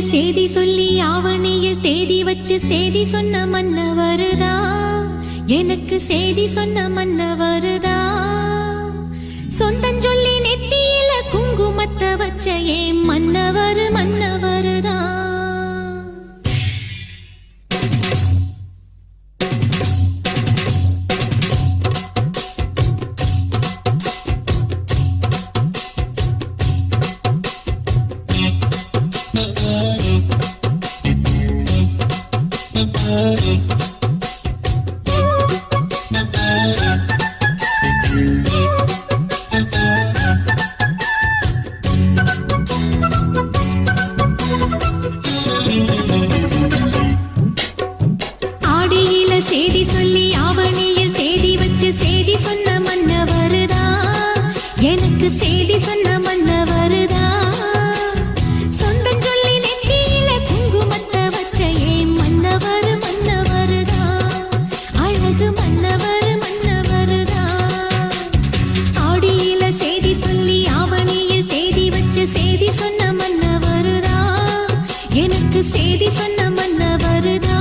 சேதி சொல்லி ஆவணியில் தேதி வச்சு சேதி சொன்ன மன்னவருதா, எனக்கு சேதி சொன்ன மன்னவருதா. சொந்தஞ்சொல்லி நெத்தியில குங்குமத்தை வச்ச ஏன் மன்னவரு மன்னவருதா. சேதி சொல்லி ஆவணியில் தேதி வச்சு சேதி சொன்ன மன்னவருதா, எனக்கு சேதி சொன்ன மன்னவருதா. சொந்தஞ்சொல்லி நெத்தியில குங்குமத்தை வச்ச ஏன் மன்னவரு மன்னவருதா, அழகு மன்னவரு மன்னவருதா. ஆடியில சேதி சொல்லி ஆவணியில் தேதி வச்சு சேதி சொன்ன மன்னவருதா, எனக்கு சேதி சொன்ன மன்னவருதா.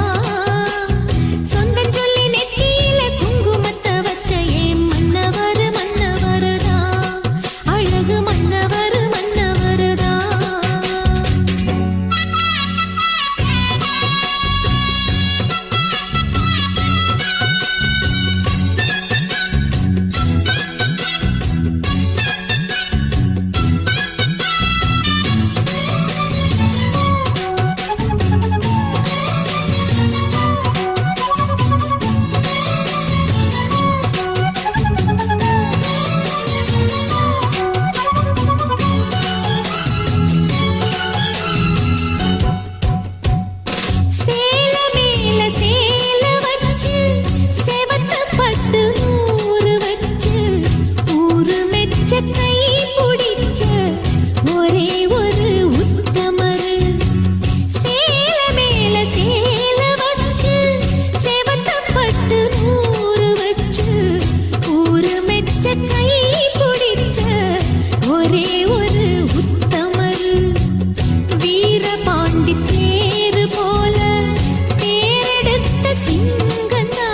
சிங்கந்தா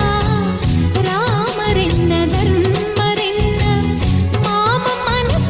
ராமரென்ன தர்மரென்ன மாம மனச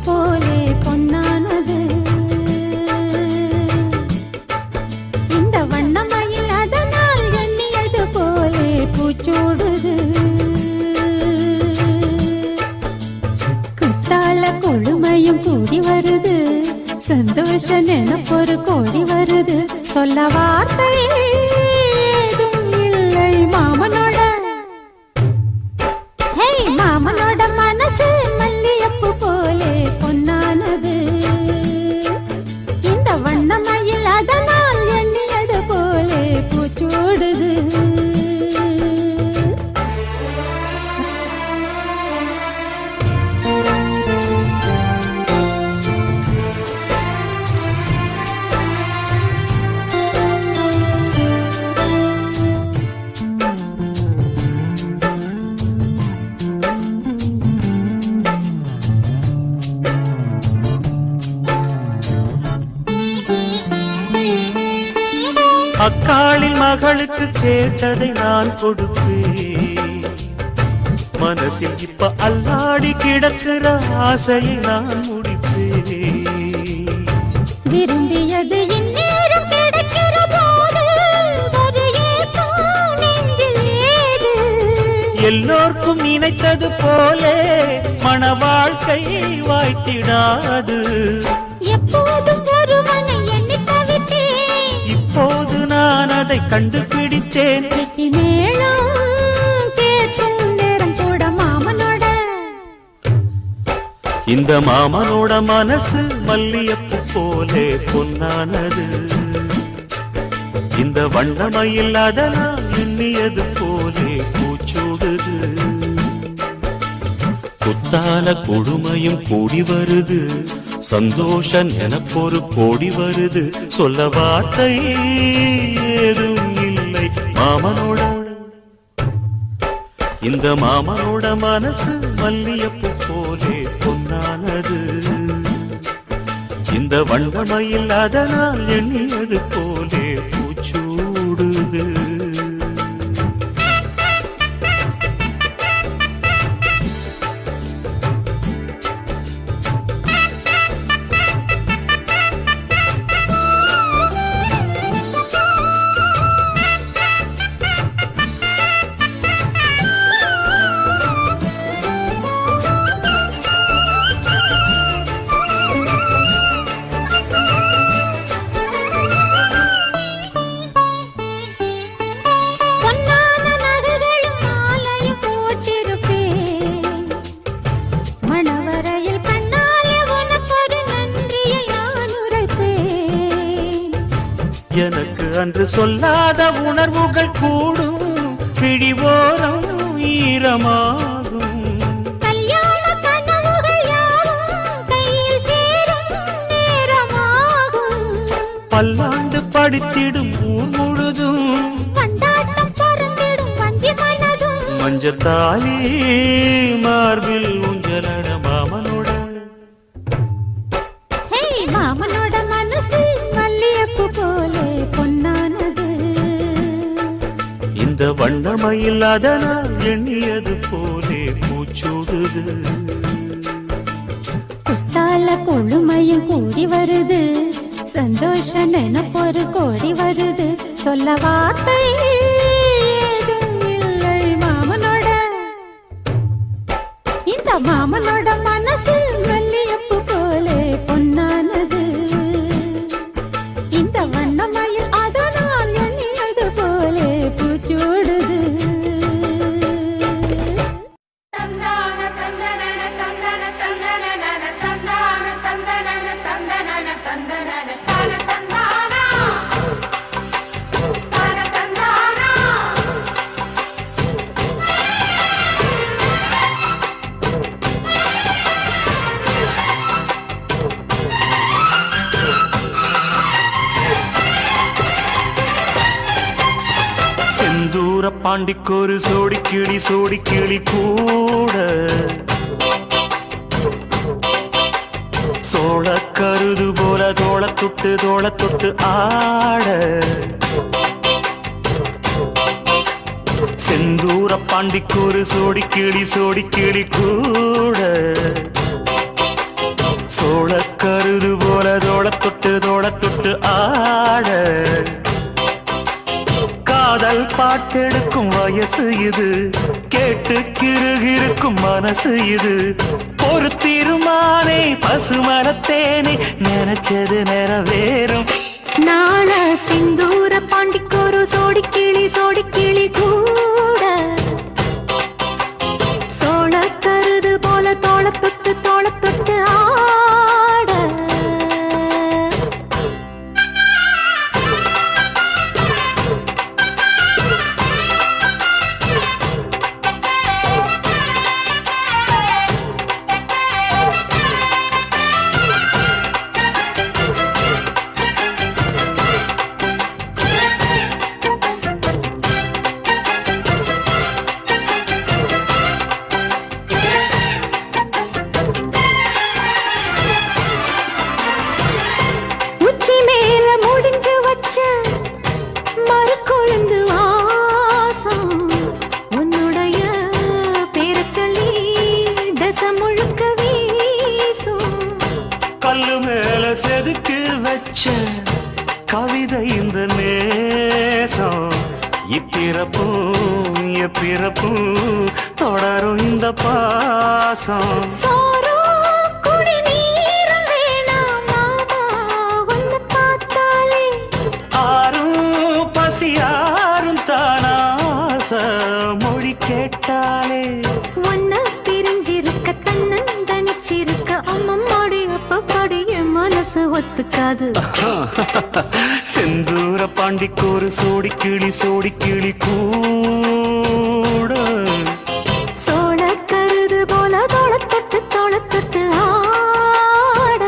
போலே பொன்னானது. இந்த வண்ணமயில் அதனால் எண்ணியது போலே பூச்சூடுது. குத்தால கொழுமையும் கூடி வருது, சந்தோஷ நினைப்பொரு கோடி வருது. சொல்ல வார்த்தை ஏதும் இல்லை மாமனோட. மாமனோட மனசு மல்லியப்பு போலே பொன்னானது. இந்த வண்ணமயில் அதனால் எண்ணியது போலே பூச்சூடுது. அக்காளில் மகளுக்கு கேட்டதை நான் கொடுப்பேன். மனசில் இப்ப அல்லாடி கிடக்கிற ஆசையை நான் முடிப்பேன். விரும்பியது இந்நேரம் கிடைக்கிற போது ஒரு ஏக்கம் நெஞ்சில் ஏது? எல்லோர்க்கும் நினைத்தது போலே மன வாழ்க்கை வாய்த்திடாது. எப்போதும் ஒருவனை எண்ணி தவித்தேன், இப்போது நான் அதை கண்டுபிடித்தேன். மேளம் கேட்கும் நேரம் கூட மாமனோட. இந்த மாமனோட மனசு மல்லியப்பு போலே பொன்னானது. இந்த வண்ணமயில் அதனால் எண்ணியது போலே பூச்சூடுது. குத்தால கொடுமையும் கூடி வருது, சந்தோஷ நினைப்பொரு கோடி வருது. சொல்ல வார்த்தை ஏதும் இல்லை மாமனோட. இந்த மாமனோட மனசு மல்லியப்பு போலே பொன்னானது. இந்த வண்ணமயில் அதனால் எண்ணியது போலே பூச்சூடுது. எனக்கு அன்று சொல்லாத உணர்வுகள் கூடும், பிடிவோரம் ஈரமாகும். கல்யாண கனவுகள் யாவும் கையில் சேரும் நேரமாகும். பல்லாண்டு படித்திடும் ஊர் முழுதும் கொண்டாட்டம் பறந்திடும் வஞ்சி மனதும். மஞ்சத்தாலி மார்பில் ஊஞ்சலட மாமனோட. மாமனோட மனசு மல்லியப்பு போலே பொன்னானது. இந்த வண்ணமயில் அதனால் எண்ணியது போலே பூச்சூடுது. குத்தால கொழுமையும் கூடி வருது, சந்தோஷ நினைப்பொரு கோடி வருது. சொல்ல வார்த்தை ஏதும் இல்லை மாமனோட. இந்த மாமனோட மனசு மல்லியப்பு போலே பொன்னானது. இந்த வண்ணமயில் அதனால் எண்ணியது போலே பூச்சூடுது. பாண்டிக்கொரு சோடி கிளி கூட சோழ கருது போல தோள தொட்டு ஆட. செந்தூர பாண்டிக்கொரு சோடி கிளி கூட சோளக்கருது போல தோள தொட்டு ஆட காதல் பாட்டெடுக்கும் வயசு இது கேட்டு கிருகிருக்கும் மனசு இது ஒரு தீர்மானே பசுமரத்தேனே நினைச்சது நிறைவேறும் நாள சிந்தூர பாண்டிக்கோரு சோடி கிளி கூட சோழ கருது போல தோள தொட்டு ஆட கவிதை இந்த நேசம் இப்பிறப்பும் எப்பிறப்பும் தொடரும் இந்த பாசம் ஆரும் பசியாரும் தானாச மொழி கேட்டாலே ஒன்ன பிரிஞ்சிருக்க தன்னந்தனிச்சிருக்க அம்மம்மாடி அப்பப்பாடி என் மனசு ஒத்துக்காது செந்தூர பாண்டிக்கோரு சோடி கிளி கூட சோழ கருது போல தோள தொட்டு ஆட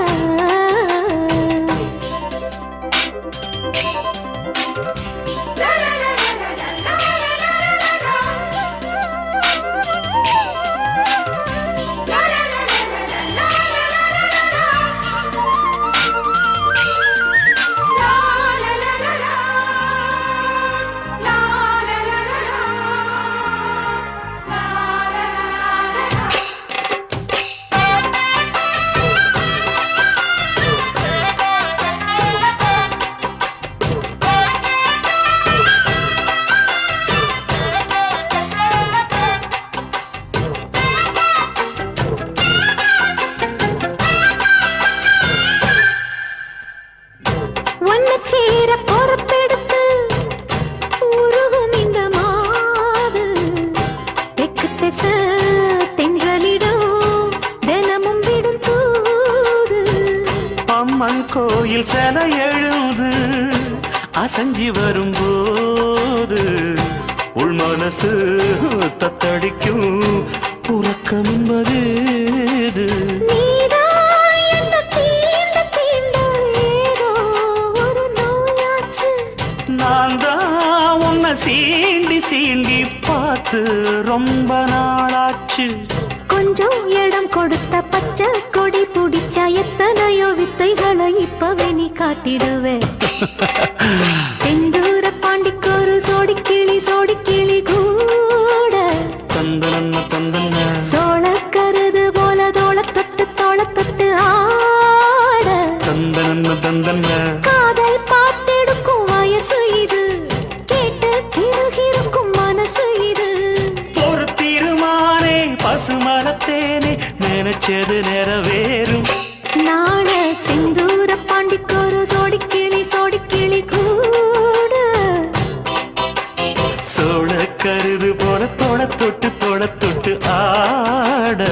கோயில் சில எழுது அசஞ்சி வரும்போது உள் மனசு தத்தடிக்கும் உறக்கம் என்பது நான் தான் உன்னை சீண்டி பார்த்து ரொம்ப நாளாச்சு கொஞ்சம் இடம் கொடுத்த பச்சை கொடி பிடிச்சா எத்தனையோ வித்தைகளை இப்பவே நீ காட்டிடுவே செந்தூர பாண்டிக்கோரு சோடி கிளி கூட தந்தன சோழ கருது போல தோள தொட்டு ஆட தந்தன காதல் பாட்டெடுக்கும் வயசு இது கேட்டு கிருகிருக்கும் மனசு இது ஒரு தீர்மானே பசுமரத்தேனே நினைச்சது நிறைவேறும் நாள சிந்தூர பாண்டிக்கோரு சோடி கிளி கூட சோழ கருது போல தோள தொட்டு ஆட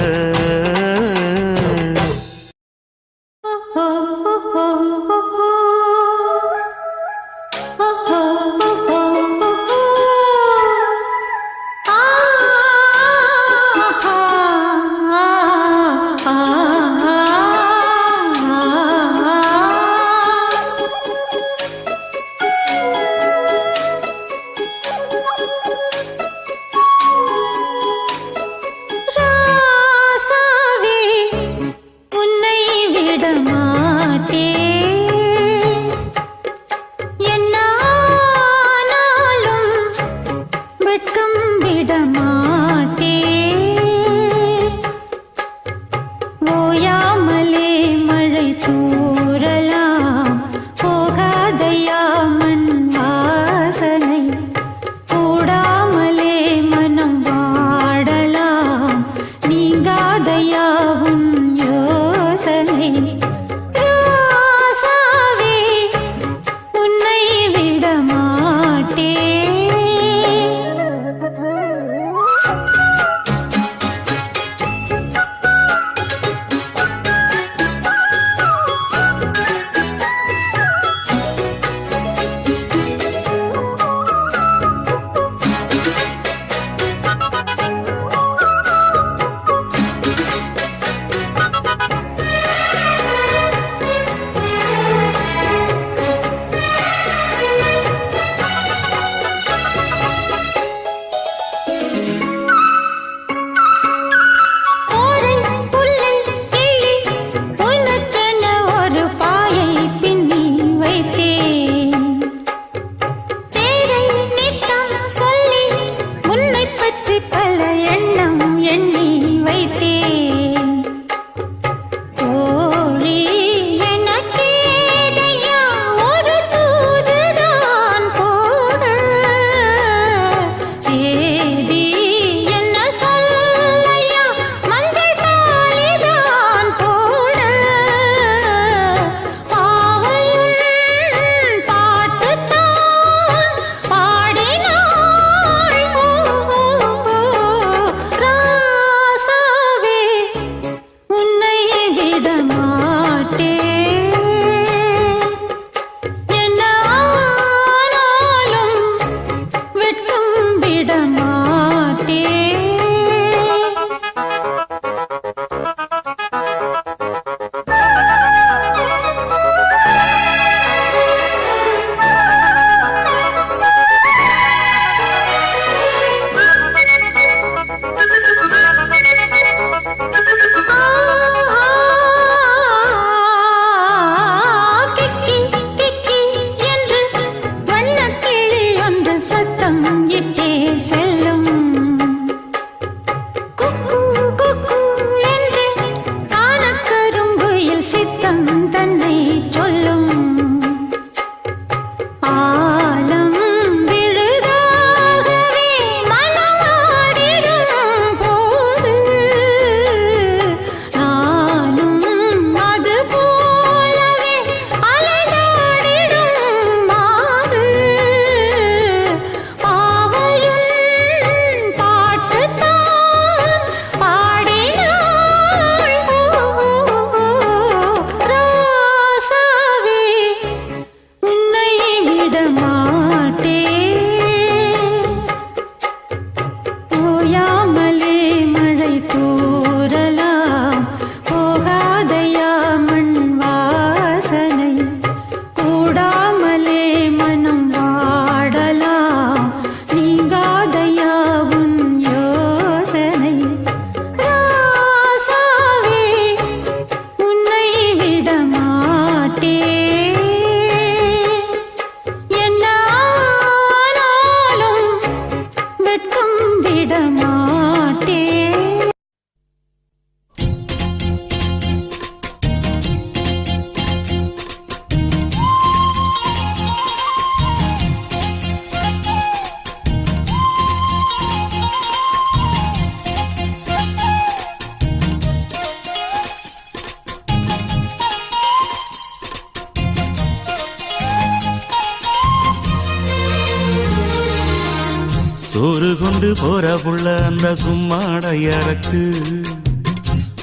சோறு கொண்டு போற புள்ள அந்த சும்மாடையறக்கு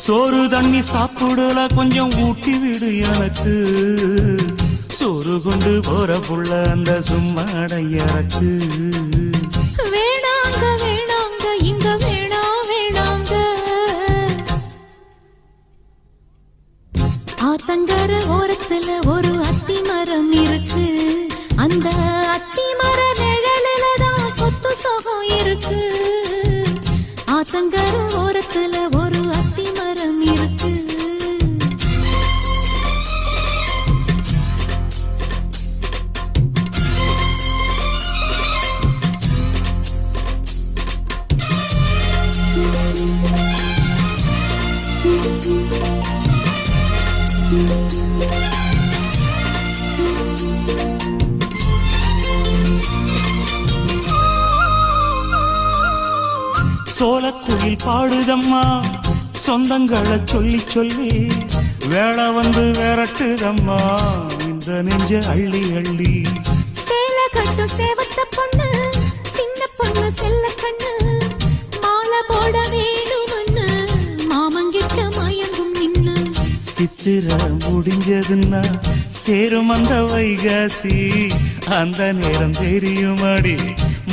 சோறு தண்ணி சாப்பிடல கொஞ்சம் ஊட்டி விடு எனக்கு சோறு கொண்டு போற புள்ள அந்த சும்மாடையறக்கு வேணாங்க வேணாங்க இங்க வேணாங்க ஆத்தங்கர ஓரத்துல ஒரு அத்தி மரம் இருக்கு அந்த அத்தி மர நிழலில தான் சொத்து சுகம் இருக்கு ஆத்தங்கர ஓரத்துல ஒரு அத்தி மரம் இருக்கு சோலக்குயில் பாடுதம்மா சொந்தங்களை சொல்லி சொல்லி வேளை வந்து விரட்டுதம்மா இந்த நெஞ்ச அள்ளி அள்ளி சேல கட்டும் சேவத்த பொண்ணு சின்ன பொண்ணு செல்ல கண்ணு மாலை போட வேணும்னு மாமங்கிட்ட மயங்கும் நின்னு சித்திர முடிஞ்சதுன்னா சேரும் அந்த வைகாசி அந்த நேரம் தெரியுமாடி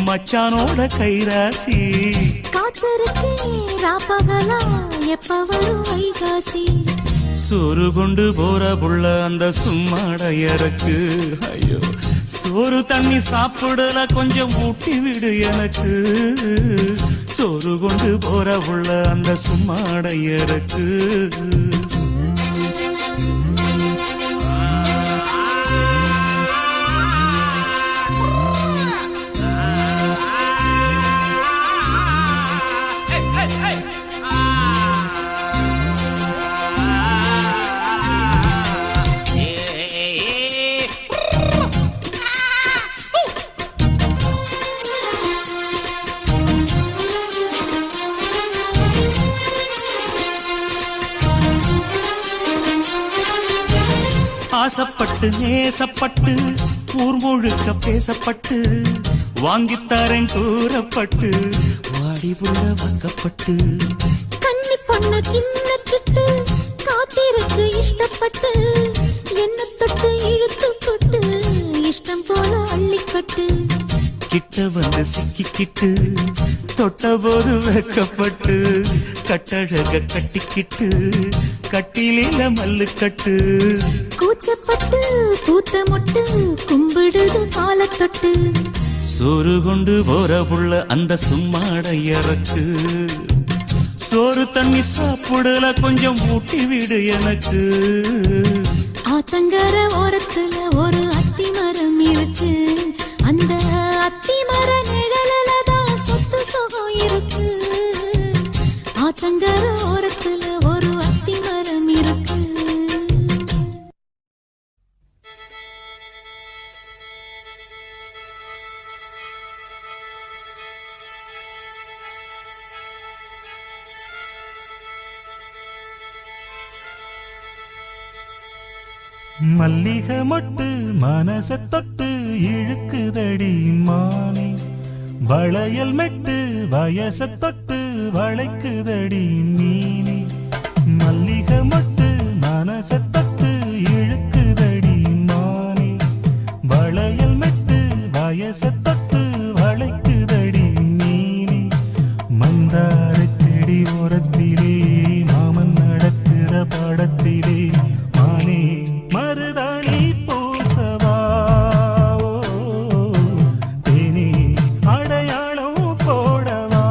மச்சானோட கைராசி காத்திருக்கே ராப்பகலா எப்ப வரும் வைகாசி சோறு கொண்டு போற புள்ள அந்த சும்மாடையறக்கு ஐயோ சோறு தண்ணி சாப்பிடல கொஞ்சம் ஊட்டி விடு எனக்கு சோறு கொண்டு போற புள்ள அந்த சும்மாடையறக்கு ஆசப்பட்டு நேசப்பட்டு ஊர் முழுக்க பேசப்பட்டு வாங்கித்தாரன் கூறப்பட்டு வாடி புள்ள வாக்கப்பட்டு கன்னி பொண்ணு சின்ன சிட்டு காத்திருக்கு இஷ்டப்பட்டு என்ன தொட்டு இழுத்து போட்டு இஷ்டம் போல அள்ளிக்கட்டு கிட்ட வந்து சிக்கிக்கிட்டு தொட்ட போது வெக்கப்பட்டு கட்டழக கட்டிக்கிட்டு கட்டிலில மல்லு கட்டு கூச்சப்பட்டு கூத்த மொட்டு கும்பிடுது காலத்தொட்டு சோறு கொண்டு போற புள்ள அந்த சும்மாடையறக்கு சோறு தண்ணி சாப்பிடல கொஞ்சம் ஊட்டி விடு எனக்கு ஆத்தங்கர ஓரத்துல ஒரு அத்தி மரம் இருக்கு அந்த அத்தி மர நிழலில தான் சொத்து சுகம் இருக்கு ஆத்தங்கர ஓரத்துல ஒரு அத்தி மரம் இருக்கு மல்லிகை மொட்டு மனச தொட்டு இழுக்குதடி மானே வளையல் மெட்டு வயச தொட்டு வளைக்குதடி மீனே மல்லிகை மொட்டு மனச தொட்டு இழுக்குதடி மானே வளையல் மெட்டு வயச தொட்டு வளைக்குதடி மீனே மந்தார செடி ஓரத்திலே மாமன் நடக்கிற படத்திலே மானே மருதாணி பூசவா தேனி அடையாளம் போடவா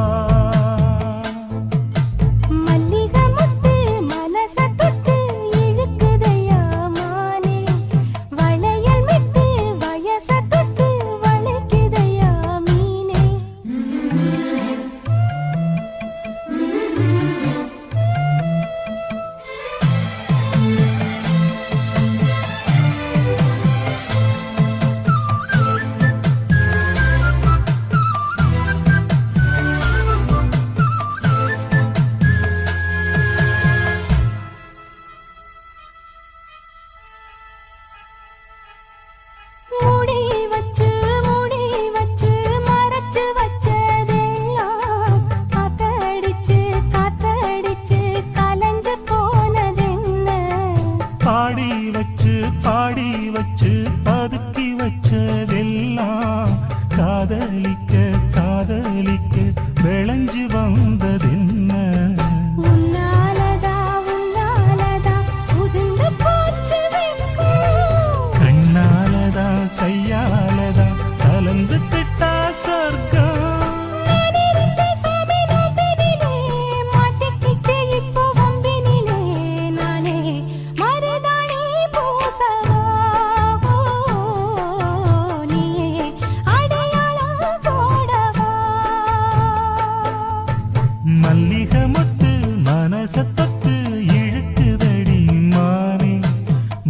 மொட்டு மனச தொட்டு இழுக்குதடி மானே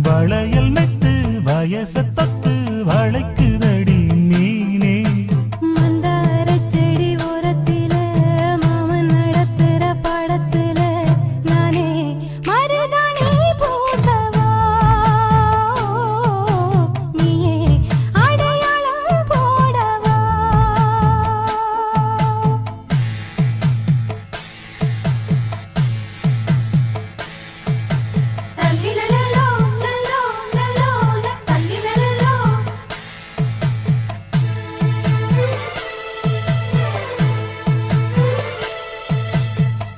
வளையல் மெட்டு வயச தொட்டு வளைக்குதடி மீனே மந்தாரச் செடி ஓரத்தில மாமன் நடத்துற படத்துல நானே மருதாணி பூசவா நீயே அடையாளம் போடவா தல்லிலலலோ லலோ லலோ தல்லிலலலோ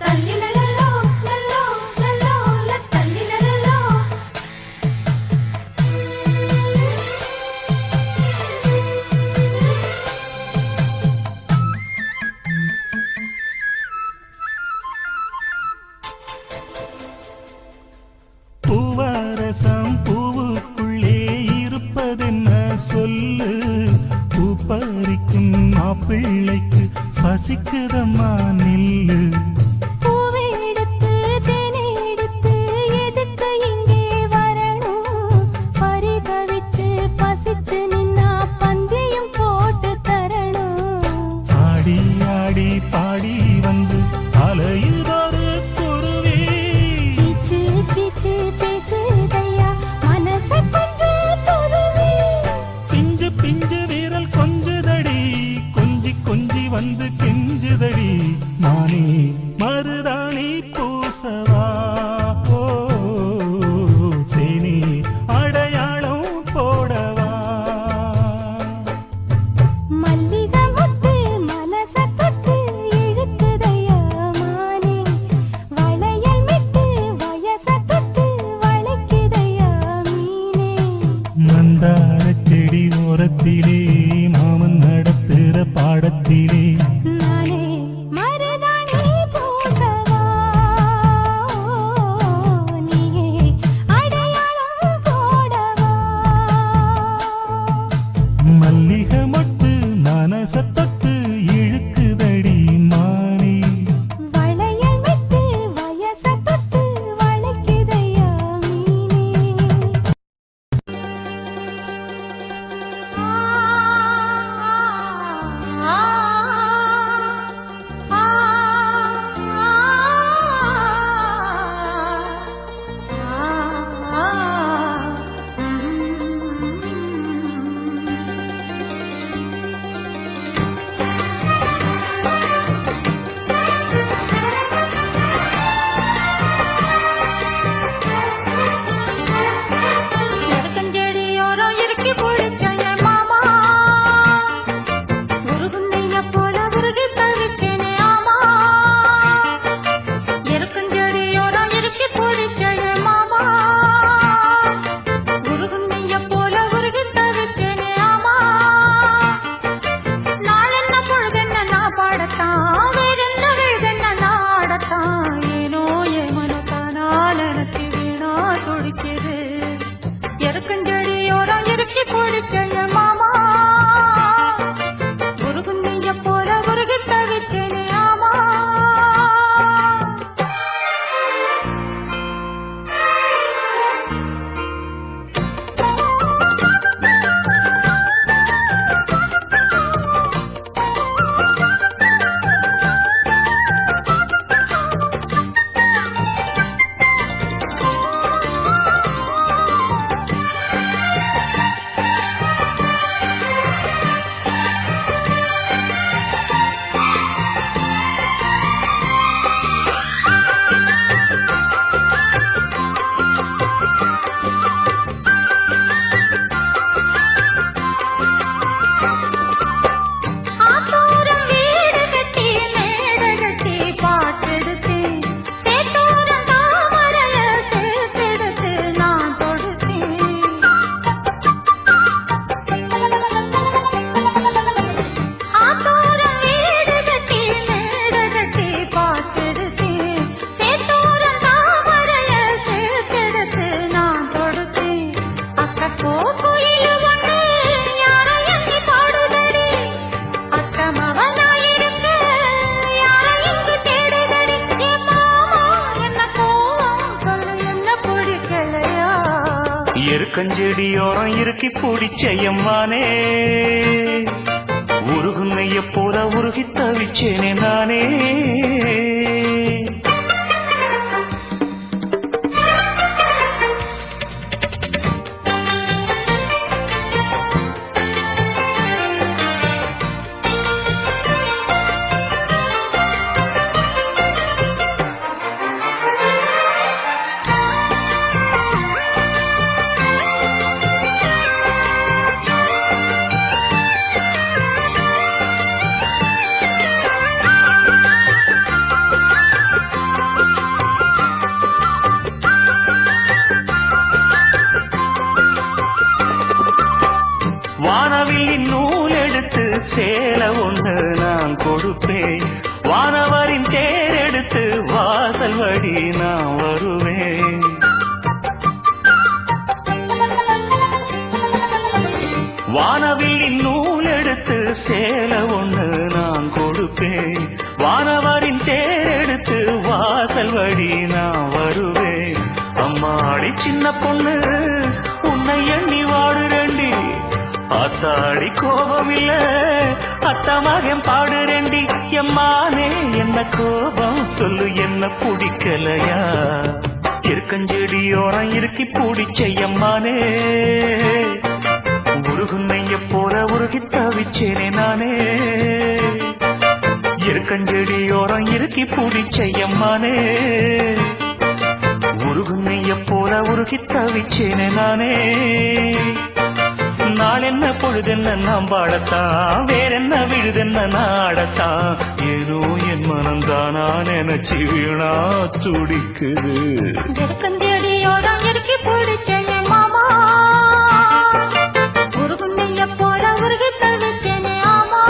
தல்லிலலலோ லலோ லலோ தல்லிலலலோ பூவரசம் பூவுக்குள்ளே இருப்பதென்ன சொல்லு பூ பறிக்கும் மாப்பிள்ளைக்கு பசிக்குதம்மா நில்லு பூவெடுத்து தேனெடுத்து எதுக்கு இங்கே வரணும் பரிதவிச்சு பசிச்சு நின்னா பந்தயம் போட்டு தரணும் ஆடி ஆடி பாடி வந்து அலையுதொரு குருவி கீச்சு கீச்சு பேசுதையா மனச கொஞ்சம் துருவி பிஞ்சு பிஞ்சு வீரல் கொஞ்சுதடி கொஞ்சி கொஞ்சி வந்து கெஞ்சுதடி மானே இருக்கஞ்செடியோரம் இருக்கி பிடிச்சையம்மானே உருகுன்னைய போல உருகி தவிச்சேனே நானே வானவில்லின் நூல் எடுத்து சேல ஒன்று நான் கொடுப்பேன் வானவரின் தேர் எடுத்து வாசல் வழி நான் வருவேன் வானவில்லின் நூல் எடுத்து சேல ஒன்று நான் கொடுப்பேன் வானவரின் தேர் எடுத்து வாசல் வழி நான் வருவேன் அம்மாடி சின்ன பொண்ணு உன்னை எண்ணி வாடுறேண்டி அத்தாடி கோபமில்ல அத்தமகன் பாடுறேண்டி எம்மானே என்ன கோபம் சொல்லு என்ன பிடிக்கலையா இருக்கஞ்செடியோரம் இருக்கி பிடிச்சையம்மானே உருகுன்னைய போல உருகி தவிச்சேனே நானே இருக்கஞ்செடியோரம் இருக்கி பிடிச்சையம்மானே உருகுன்னைய போல உருகி தவிச்சேனே நானே நாள் என்ன பொழுதென்ன நாம் பாடத்தான் வேறென்ன விழுதென்ன நாடத்தான் ஏதோ என் மனம்தானா நினைச்சு வீணா துடிக்குது இருக்கஞ்செடியோரம் இருக்கி பிடிச்சேனே மாமா உருகுன்னைய போல உருகி தவிச்சேனே ஆமா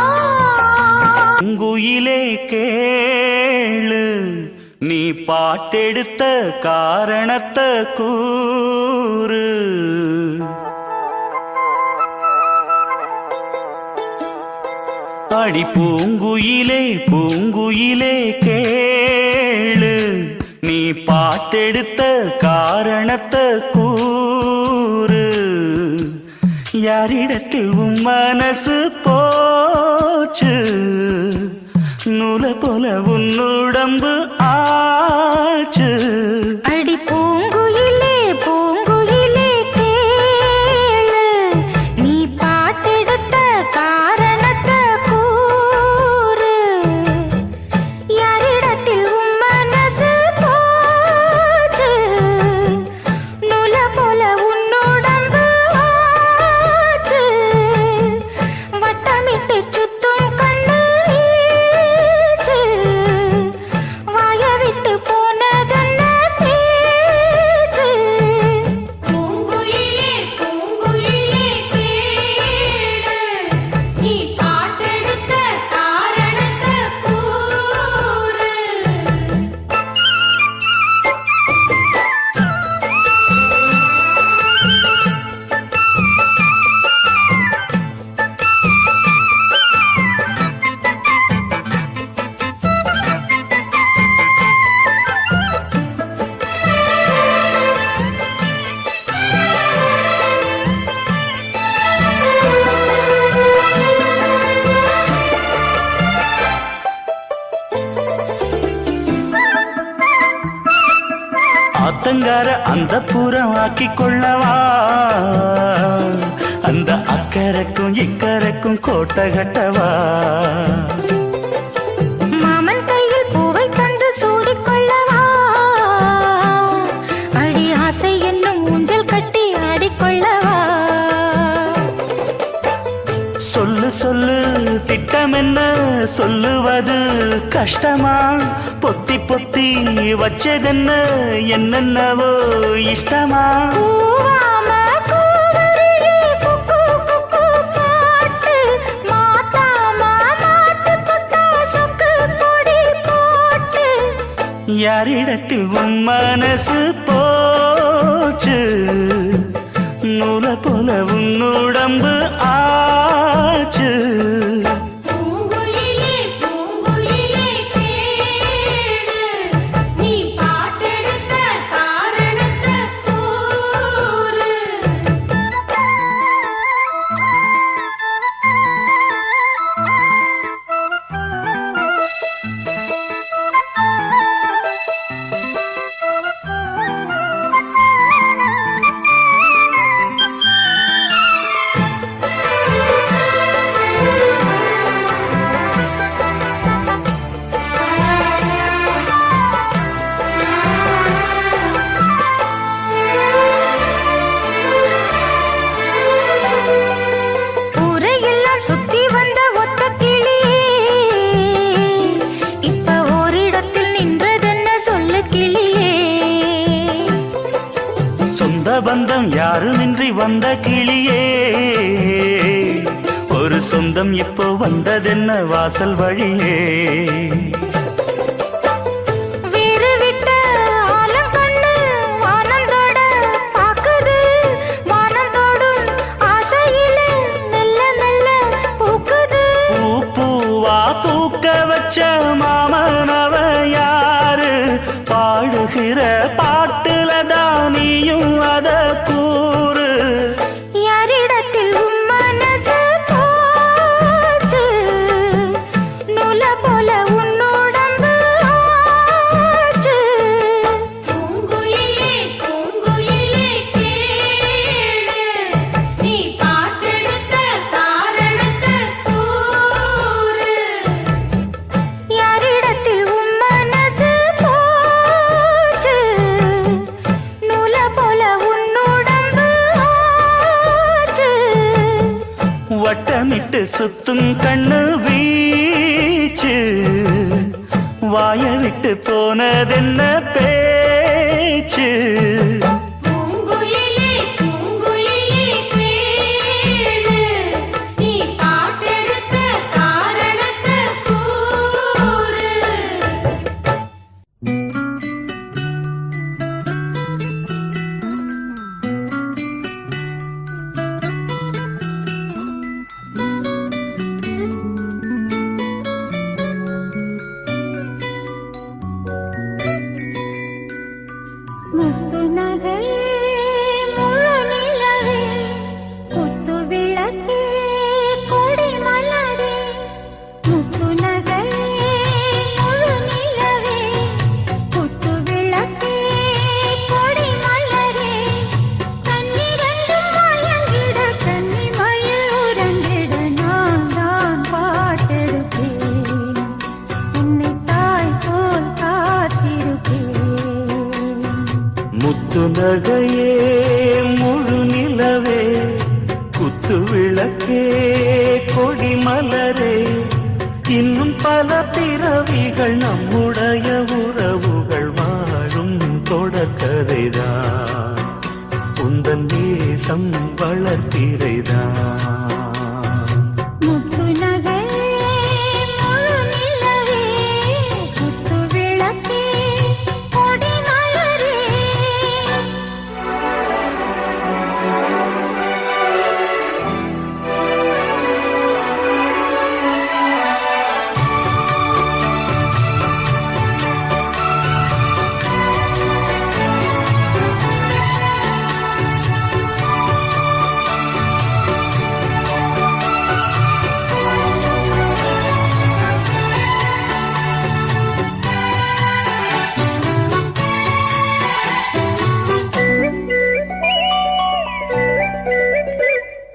பூங்குயிலே கேளு நீ பாட்டெடுத்த காரணத்தை கூறு அடி பூங்குயிலே பூங்குயிலே கேளு நீ பாட்டெடுத்த காரணத்தை கூறு யாரிடத்தில் உன் மனசு போச்சு நூல போல உன்னுடம்பு ஆச்சு அடி பூங்குயிலே பூங்குயிலே கேளு நீ பாட்டெடுத்த காரணத்தை கூறு யாரிடத்தில் உன் மனசு போச்சு நூல போல உன்னுடம்பு ஆச்சு வட்டமிட்டு சுத்தும் கண்ணு வீச்சு வாய விட்டு போனதென்ன பேச்சு பூங்குயிலே பூங்குயிலே கேளு நீ பாட்டெடுத்த காரணத்தை கூறு ஆத்தங்கார அந்த புறம் ஆக்கி கொள்ளவா அந்த அக்கறைக்கும் இக்கரைக்கும் கோட்டை கட்டவா மாமன் கையில் பூவை தந்து சூடிக்கொள்ளவா அடி ஆசை என்னும் ஊஞ்சல் கட்டி ஆடிக்கொள்ளவா சொல்லு சொல்லு திட்டம் என்ன சொல்லுவது கஷ்டமா பொத்தி பொத்தி வச்சதென்ன என்னென்னவோ இஷ்டமா பூவாம கூவருளி குக்கு குக்கு பாட்டு மாத்தாம மாட்டு கொட்டா சொக்கு பொடி போட்டு யாரிடத்தில் உன் மனசு போச்சு நூல போல உன்னுடம்பு ஆச்சு பூங்குயிலே பூங்குயிலே கேளு நீ பாட்டெடுத்த காரணத்தை கூறு பந்தம் யாருமின்றி வந்த கிளியே ஒரு சொந்தம் இப்போ வந்ததென்ன வாசல் வழியே வேறு விட்ட ஆலங்கண்ணு வானந்தோட பாக்குது வானந்தோடும் ஆசையிலே மெல்ல மெல்ல பூக்குது பூ பூவா பூக்க வச்ச மாமனவ யாரு பாடுகிற பாட்டுல தானியும் அத கூறு யாரிடத்தில் உன் மனசு போச்சு நூல போல உன் உடம்பு ஆச்சு பூங்குயிலே பூங்குயிலே கேளு நீ பாட்டெடுத்த காரணத்தை கூறு யாரிடத்தில் உன் மனசு போச்சு நூல போல உன் உடம்பு ஆச்சு வட்டமிட்டு சுத்தும் கண்ணு வீச்சு வாய விட்டு போனதென்ன பேச்சு பூங்குயிலே பூங்குயிலே கேளு நீ பாட்டெடுத்த காரணத்தை கூறு முத்து நகை முழு நிலவே குத்து விளக்கே கொடி மலரே முத்து நகை முழு நிலவே குத்து விளக்கே கொடி மலரே கண்ணிரண்டும் மயங்கிட கன்னி மயில் உறங்கிட நான் தான் பாட்டெடுப்பேன் உன்னை தாய் போல் காத்திருப்பேன் முத்து நகையே முழு நிலவே குத்து விளக்கே கொடி மலரே இன்னும் பல பிறவிகள் நம்முடைய உறவுகள் வாழும் தொடர்கதைதான் உந்தன் தேசம் வளர்த்திரைதான் முத்து நகை முழு நிலவே குத்து விளக்கே கொடி மலரே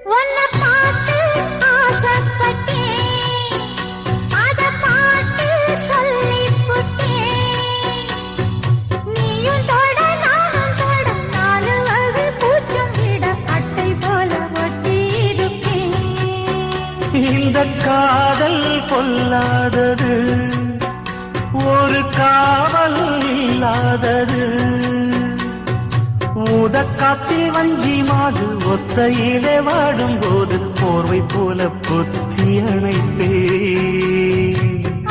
உன்னை பார்த்து ஆசைப்பட்டேன் அத பாட்டு சொல்லிப் புட்டேன் நீயும் தொட நானும் தொட நாலு வகை பூச்சும் விட அட்டை போல ஒட்டியிருப்பேன் இந்த காதல் பொல்லாதது ஒரு காவல் இல்லாதது ஊதக்காத்தில் வஞ்சி மாடு ஒத்தையிலே வாடும் போது போர்வை போல புத்தி அணைப்பே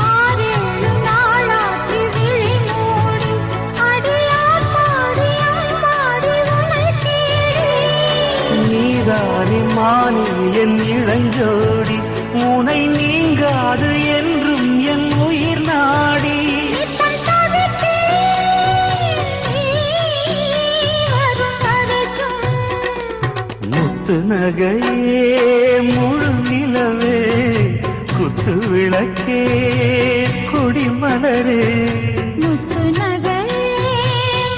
ஆறேழு நாளாகி விழி மூடி அடியார் பாடி அம்மாடி உன்னை தேடி நீதானே மானே என் இளஞ்சோடி உனை நீங்காது என்றும் என் உயிர் நாடி நித்தம் தவித்தேன் நீ வரும் வரைக்கும் முத்து நகையே முழு நிலவே குத்து விளக்கே கொடி மலரே முத்து நகை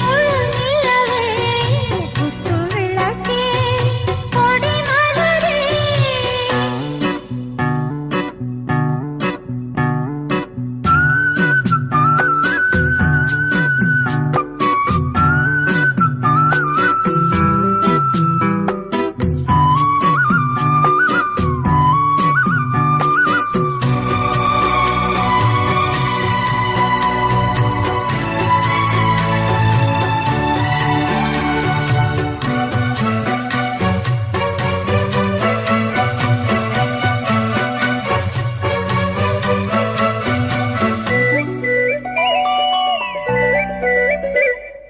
முழு நிலவே குத்து விளக்கே கொடி மலரே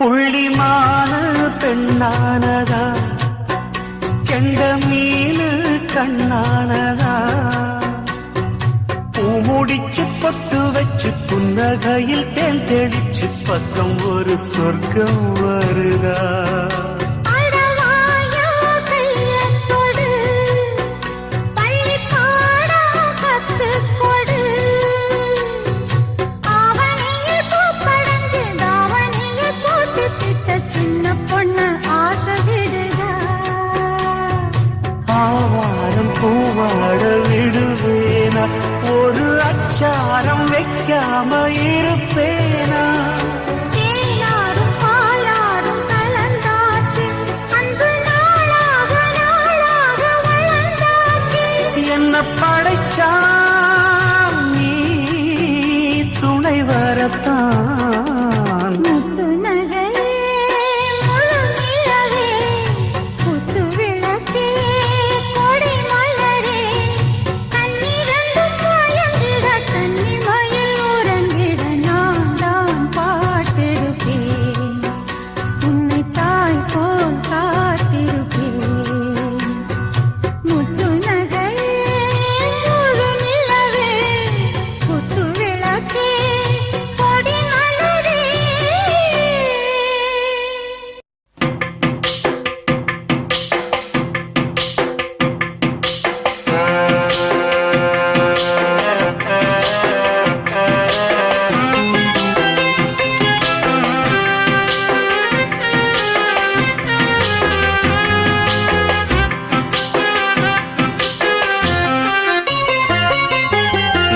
புள்ளிமான பெண்ணானதா கெண்ட மீனு கண்ணானதா பூமுடிச்சு பொட்டு வச்சு புன்னகையில் தேன் தெளிச்சு பக்கம் ஒரு சொர்க்கம் வருதா பூவாட விடுவேனா ஒரு அச்சாரம் வைக்காம இருப்பேனா தேனாரும் பாலாரும் கலந்தாச்சு அன்பு நாளாக நாளாக வளர்ந்தாச்சு என்ன படைச்சா நீ துணை வரத்தான் முத்து நகையே முழு நிலவே புத்து விளக்கே கொடி மலரே கண்ணிரண்டும் மயங்கிட கன்னிமயில் உறங்கிட நான் தான் பாட்டெடுப்பேன் உன்னை தாய் போல் காத்திருப்பேன் முத்து நகையே முழு நிலவே புத்து விளக்கே கொடி மலரே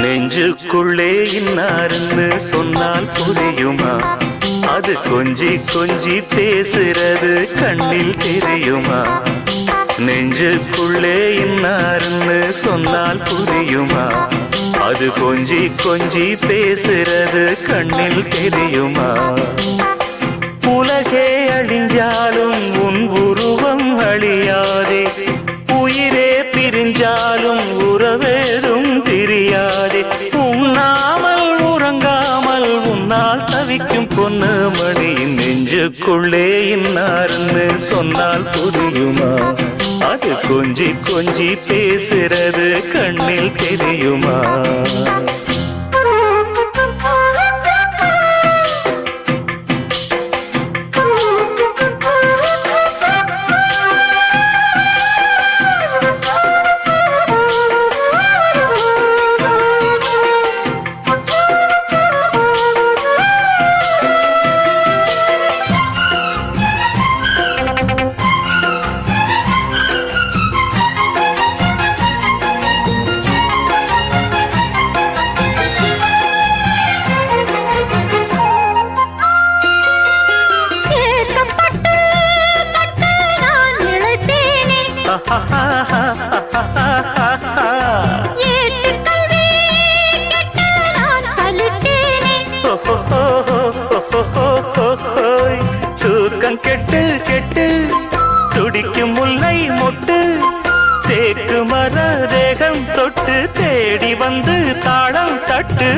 நெஞ்சுக்குள்ளே இன்னாருன்னு சொன்னால் புரியுமா அது கொஞ்சி கொஞ்சி பேசுறது கண்ணில் தெரியுமா நெஞ்சுக்குள்ளே இன்னாருன்னு சொன்னால் புரியுமா அது கொஞ்சி கொஞ்சி பேசுறது கண்ணில் தெரியுமா உலகே அழிஞ்சாலும் உன் உருவம் அழியாதே உயிரே பிரிஞ்சாலும் உறவேதும் தெரியாதே உண்ணாமல் உறங்காமல் உன்னால் தவிக்கும் பொண்ணு மணியின் நெஞ்சுக்குள்ளே இன்னார்னு சொன்னால் புரியுமா அது கொஞ்சி கொஞ்சி பேசுறது கண்ணில் தெரியுமா தூக்கம் கெட்டு கெட்டு துடிக்கும் முல்லை மொட்டு தேக்கு மர தேகம் தொட்டு தேடி வந்து தாளம் தட்டு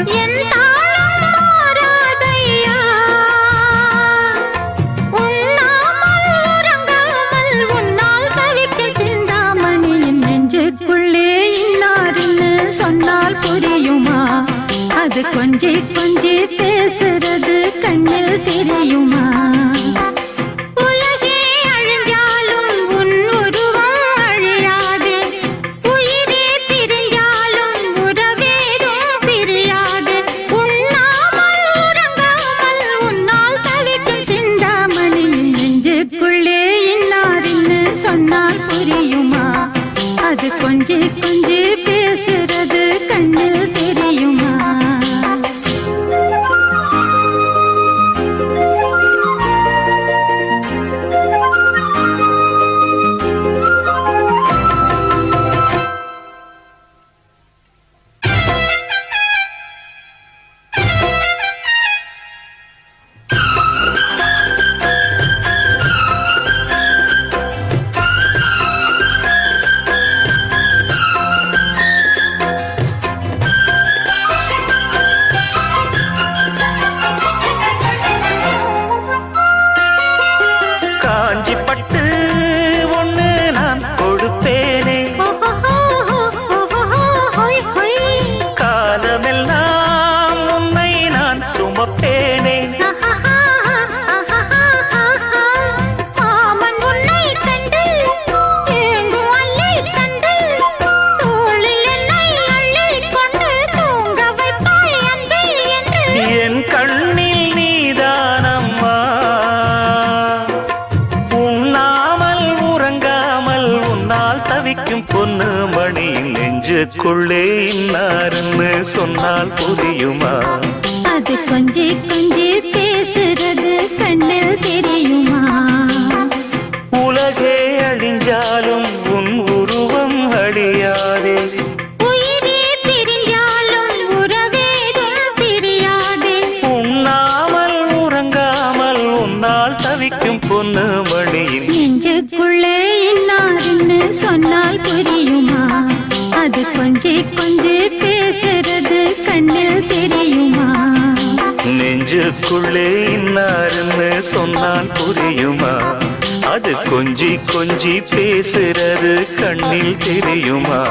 சொன்னால் புரியுமா அது கொஞ்சி கொஞ்சி பேசுறது கண்ணில் தெரியுமா உலகே அழிஞ்சாலும் உன் உருவம் அழியாது உயிரே பிரிஞ்சாலும் உறவேதும் பிரியாது உண்ணாமல் உறங்காமல் உன்னால் தவிக்கும் சிந்தாமணி நெஞ்சுக்குள்ளே இன்னாருன்னு சொன்னால் புரியுமா அது கொஞ்சி கொஞ்சி பேசுறது கண்ணில் தெரியுமா நெஞ்சுக்குள்ளே இன்னாருன்னு சொன்னால் புரியுமா? அது கொஞ்சி கொஞ்சி பேசுறது கண்ணில் தெரியுமா? உலகே அழிஞ்சாலும் உன் உருவம் அழியாதே. உயிரே பிரிஞ்சாலும் உறவேதும் பிரியாதே. உண்ணாமல் உறங்காமல் உன்னால் தவிக்கும் பொண்ணு மணியின் நெஞ்சுக்குள்ளே இன்னாருன்னு சொன்னால் புரியுமா? அது கொஞ்சி கொஞ்சி பேசுறது கண்ணில் தெரியுமா? நெஞ்சுக்குள்ளே இன்னாருன்னு சொன்னால் புரியுமா? அது கொஞ்சி கொஞ்சி பேசுறது கண்ணில் தெரியுமா?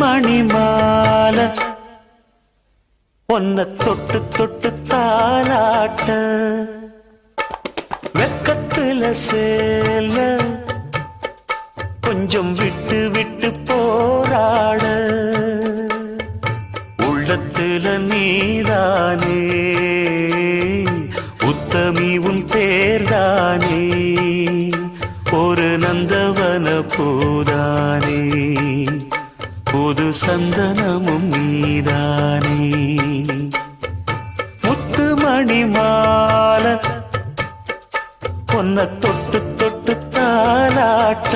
மணிமால ஒன்ன தொட்டு தொட்டு தாளாட்ட வெக்கத்துல சேல கொஞ்சம் விட்டு விட்டு போராட உள்ளத்துல நீதானே உத்தமி உன் பேர்தானே ஒரு நந்தவன பூதானே புது சந்தனமும் நீதானே முத்துமணி மால பொன்ன தொட்டு தொட்டு தாலாட்ட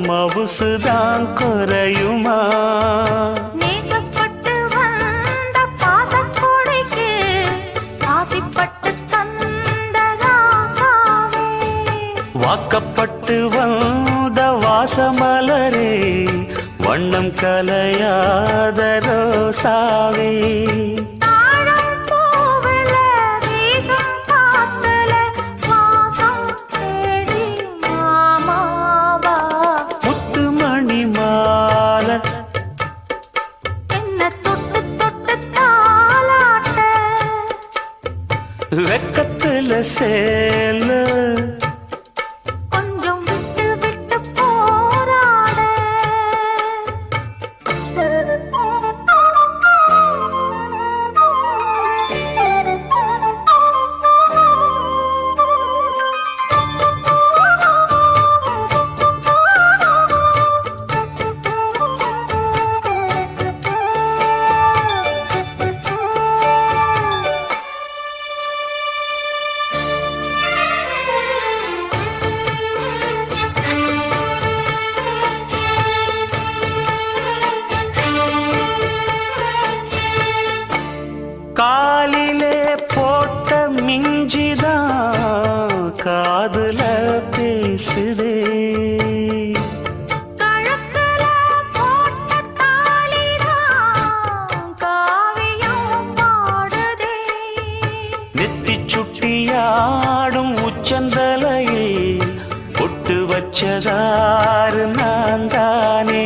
மவுசுதான் குறையுமா? நேசப்பட்டு வந்த பாசக்கொடைக்கு ஆசைப்பட்டு தந்த ராசாவே, வாக்கப்பட்டு வந்த வாசமலரே வண்ணம் கலையாத ரோசாவே, வெக்கத்துல சேல கொஞ்சம் விட்டு விட்டு போராட காலிலே போட்ட மிஞ்சிதான் காதுல பேசுதே, கழுத்துல போட்ட தாலிதான் காவியம் பாடுதே, நெத்தி சுட்டியாடும் உச்சந்தலையில் பொட்டு வச்சதாறு நான் தானே,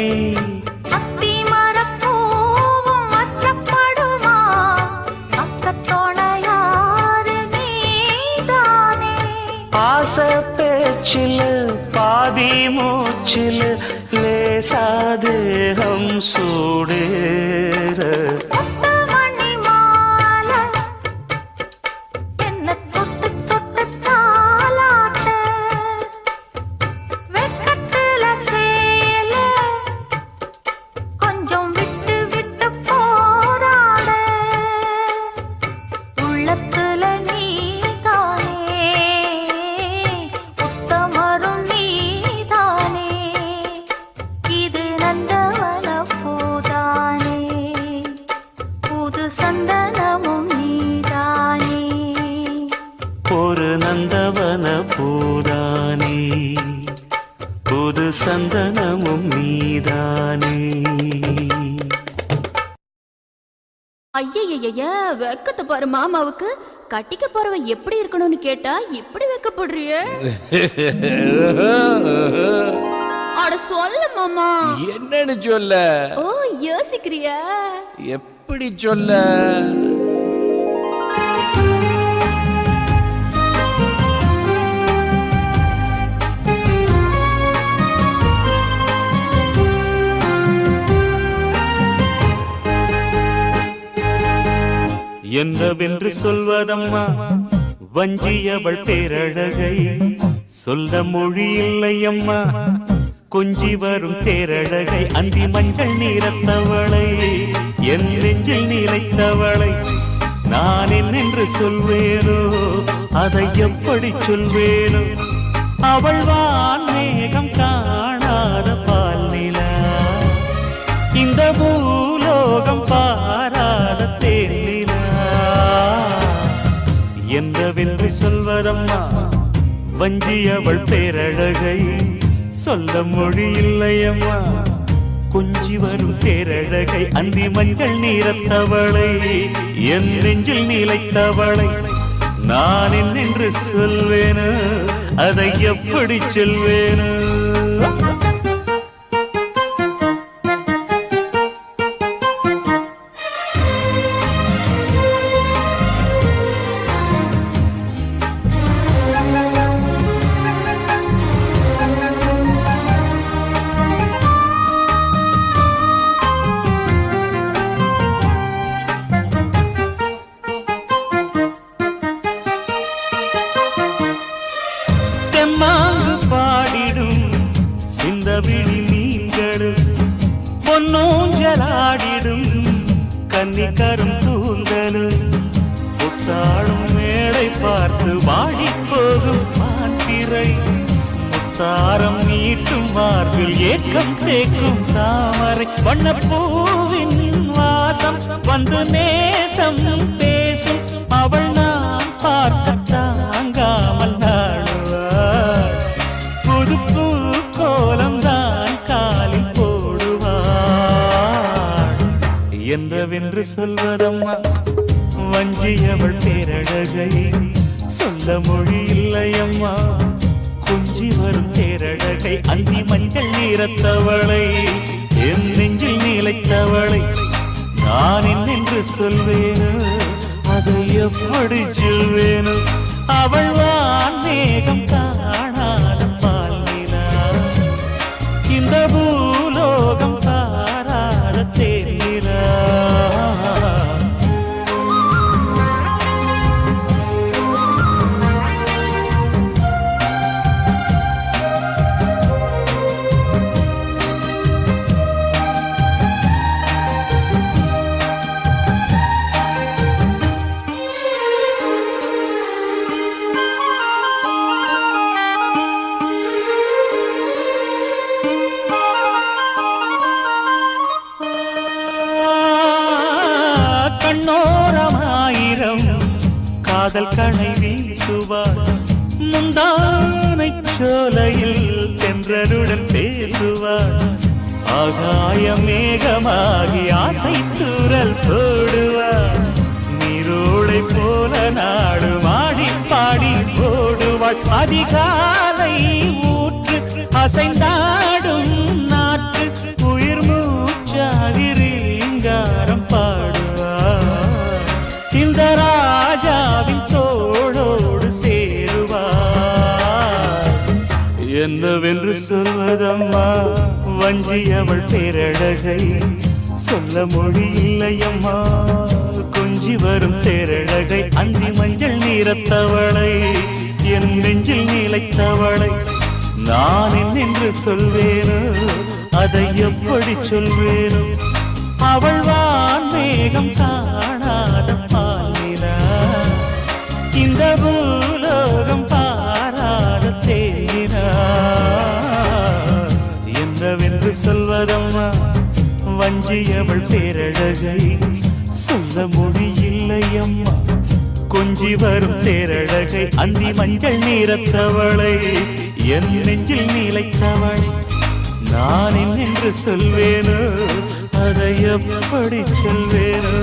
ஆசை பேச்சில் பாதி மூச்சில் லேசாதேகம் சூடேற முத்துமணி மால புது சந்தனமும் நீதானே. ஐயய்ய வெக்கத்தை பாரு மாமாவுக்கு. கட்டிக்க போறவன் எப்படி இருக்கணும்னு கேட்டா இப்படி வெக்கப்படுறிய? அட சொல்ல மாமா. என்னன்னு சொல்ல? ஓ யோசிக்கிறியா? எப்படி சொல்ல? என்னவென்று சொல்வதம்மா வஞ்சியவள் பேரழகை, சொல்ல மொழி இல்லையம்மா கொஞ்சி வரும் தேரழகை. அந்தி மஞ்சள் நீரத்தவளை, என் நெஞ்சில் நிலைத்தவளை நான் என்னென்று சொல்வேனோ, அதை எப்படி சொல்வேனோ. அவள் வான் மேகம் காணாத பால் நிலா, இந்த பூலோகம் பாராத தேனிலா. என்னவென்று சொல்வதம்மா வஞ்சியவள் பேரழகை, சொல்ல மொழி இல்லையம்மா கொஞ்சி வரும் தேரழகை. அந்தி மஞ்சள் நீரத்தவளை, என் நெஞ்சில் நிலைத்தவளை நான் என்னென்று சொல்வேனோ, அதை எப்படி சொல்வேனோ. தெம்மாங்கு பாடிடும் சிந்தவிழி மீன்களும், பொன்னூஞ்சலாடிடும் கன்னிக்கரும் கூந்தலும், புத்தாளும் மேடை பார்த்து வாடிப் போகும் மாத்திரை, முத்தாரம் நீட்டும் மார்பில் ஏக்கம் தேக்கும் தாமரை, வண்ணப்பூவின் வாசம் வந்து நேசம் பேசும், அவள் நான் பார்க்க தாங்காமல் நாடுவாள், புது பூ கோலம் தான் காலில் போடுவாள். என்னவென்று சொல்வதம்மா வஞ்சியவள் பேரழகை, சொல்ல மொழி இல்லையம்மா கொஞ்சி வரும் தேரழகை. அந்தி மஞ்சள் நீரத்தவளை, என் நெஞ்சில் நிலைத்தவளை நான் என்னென்று சொல்வேனோ, அதை எப்படி சொல்வேனோ. அவள் வான் மேகம் காணாத பால் நிலா, இந்த பூலோகம் பாராத தேனிலா. கண்ணோரமாயிரம் காதல் கணை வீசுவார், முந்தானை சோலையில் தென்றலுடன் பேசுவார், ஆகாய மேகமாகி ஆசை தூரல் போடுவார், நீரோடை போல நாடு மாடி பாடி போடுவாள், அதிகாலை ஊற்று அசைந்தாடும் நாற்று உயிர் மூச்சாகி ரீங்காரம் பாடுவார், இந்த ராஜாவின் தோளோடு சேருவார். என்னவென்று சொல்வதம்மா வஞ்சியவள் பேரழகை, சொல்ல மொழி இல்லையம்மா கொஞ்சி வரும் தேரழகை. அந்தி மஞ்சள் நீரத்தவளை, என் நெஞ்சில் நிலைத்தவளை நான் என்னென்று சொல்வேனோ, அதை எப்படி சொல்வேனோ. அவள் வான் மேகம் காணாத பால் நிலா, இந்த பூலோகம் பாராத தேனிலா. என்னவென்று சொல்வதம்மா வஞ்சியவள் பேரழகை, சொல்ல மொழி இல்லையம்மா கொஞ்சி வரும் தேரழகை. அந்தி மஞ்சள் நீரத்தவளை, என் நெஞ்சில் நிலைத்தவளை நான் என்று சொல்வேனோ அதை எப்படி சொல்வேனோ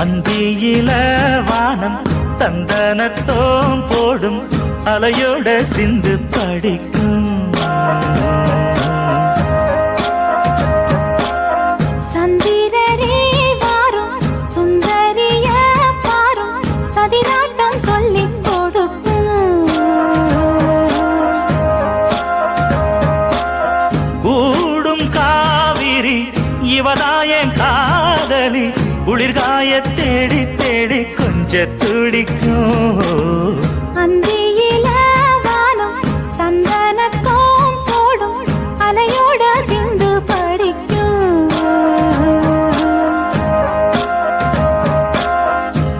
அந்தியில வானம் தந்தனத்தோம் போடும் அலையோட சிந்து படிக்கும். சந்திரரே வாரும் சுந்தரிய பாரும் சதிராட்டம் சொல்லிக் கொடுக்கும். கூடும் காவிரி இவதாயன் காதலி குளிர்காய தேடி தேடி கொஞ்ச துடிக்கும். அந்தியில வானம் தந்தனத்தோம் போடும் அலையோட சிந்து படிக்கும்.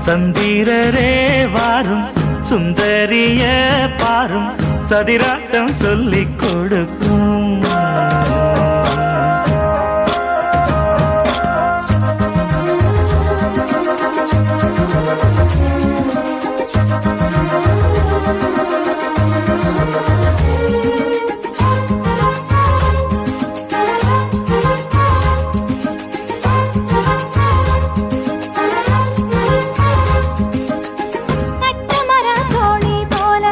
சந்திரரே வாரும் சுந்தரிய பாரும் சதிராட்டம் சொல்லிக் கொடுக்கும். கட்டமர தோணி போல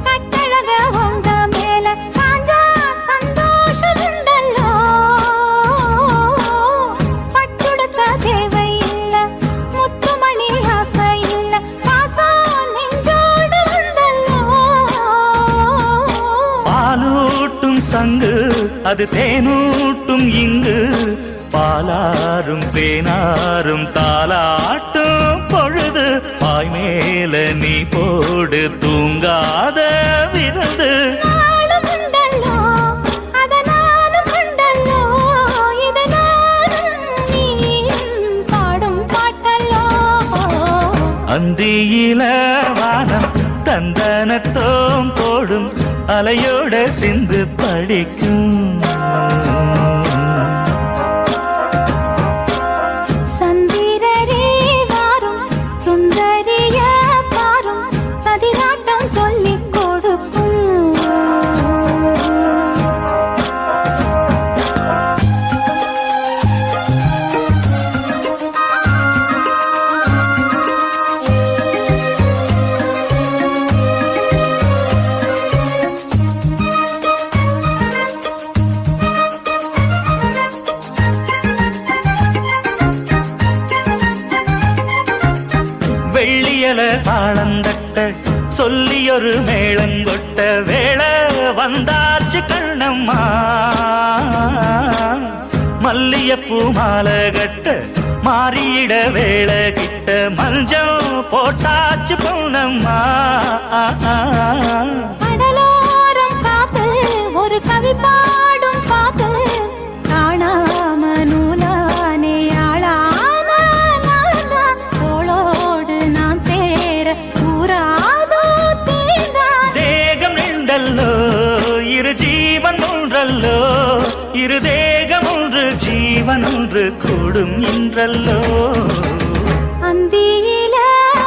கட்டழக உங்க மேல காஞ்சா சந்தோஷம் உண்டல்லோ. பட்டுடுத்த தேவை இல்ல முத்துமணி ஆசை இல்ல பாசம் நெஞ்சோடு வந்தல்லோ. பாலூட்டும் சங்கு அது தேனூட்டும் இங்கு பாலாரும் தேனாரும் தாலாட்டும் பொழுது பாய் மேல நீ போடு தூங்காத விருந்து. நானும் உண்டல்லோ அத நானும் உண்டல்லோ இத நானும் நீயும் பாடும் பாட்டல்லோ. அந்தியில வானம் தந்தனத்தோம் போடும் அலையோட சிந்து படிக்கும். சந்திரரே வாரும் சுந்தரிய பாரும் சதிராட்டம் சொல்லிக் கொடுக்கும். வெள்ளியல தாளந்தட்ட சொல்லியொரு மேளங்கொட்ட வேளை வந்தாச்சு கண்ணம்மா. மல்லியப்பூ மாலை கட்ட மாறியிட வேளை கிட்ட மஞ்சள் போட்டாச்சு பொன்னம்மா. கடலோரம் காத்து ஒரு கவி பாடும் பாத்து காணாம நூலானே ஆளான தோளோடு நான் சேர கூறாதோ தீர்ந்தான். தேகம் நின்றல்லோ இரு ஜீவன் ஒன்றல்லோ இரு தேகம் ஒன்று ஜீவன் ஒன்று கூடும் என்றல்லோ. அந்தியில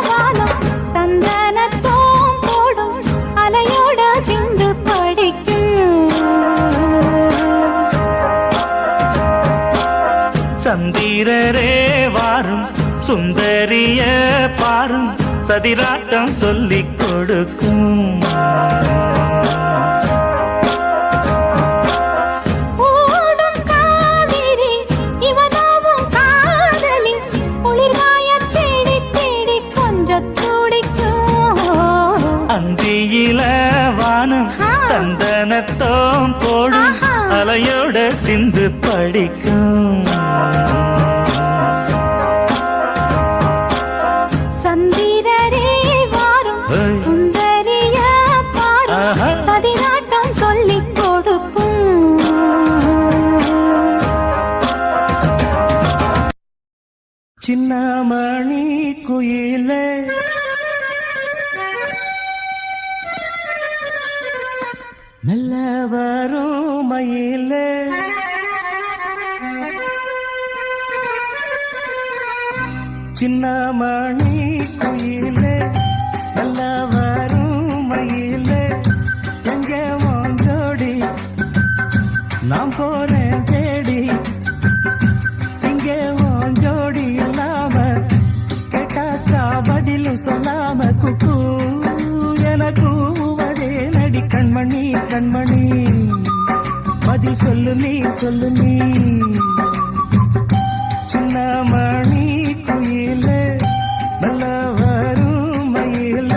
வானம் தந்தனத்தோம் போடும் அலையோட சிந்து படிக்கும். சந்திரரே வாரும் சுந்தரிய பாரும் சதிராட்டம் சொல்லிக் கொடுக்கும். ஓடும் காவிரி இவனாவும் காதலி குளிர்காய தேடி தேடி கொஞ்சம் துடிக்கும். அந்தியில வானம் தந்தனத்தோம் போடும் ஆஹா. அலையோட சிந்து படிக்கும். சந்திரரே வாரும் ஏய். சுந்தரிய பாரும் ஆஹா. சதிராட்டம் சொல்லிக் கொடுக்கும். சின்னமணி குயிலே மெல்ல வரும் மயிலே சின்னமணி குயிலே மெல்ல வரும் மயிலே எங்கே உன் ஜோடி நான் போறேன் தேடி. இங்கே உன் ஜோடி இல்லாம கேட்டாக்கா பதிலும் சொல்லாம குக்கு என கூவதே கண்மணி கண்மணி பதில் சொல்லு நீ சொல்லு நீ சின்ன மணி குயில நல்ல வரும் மயில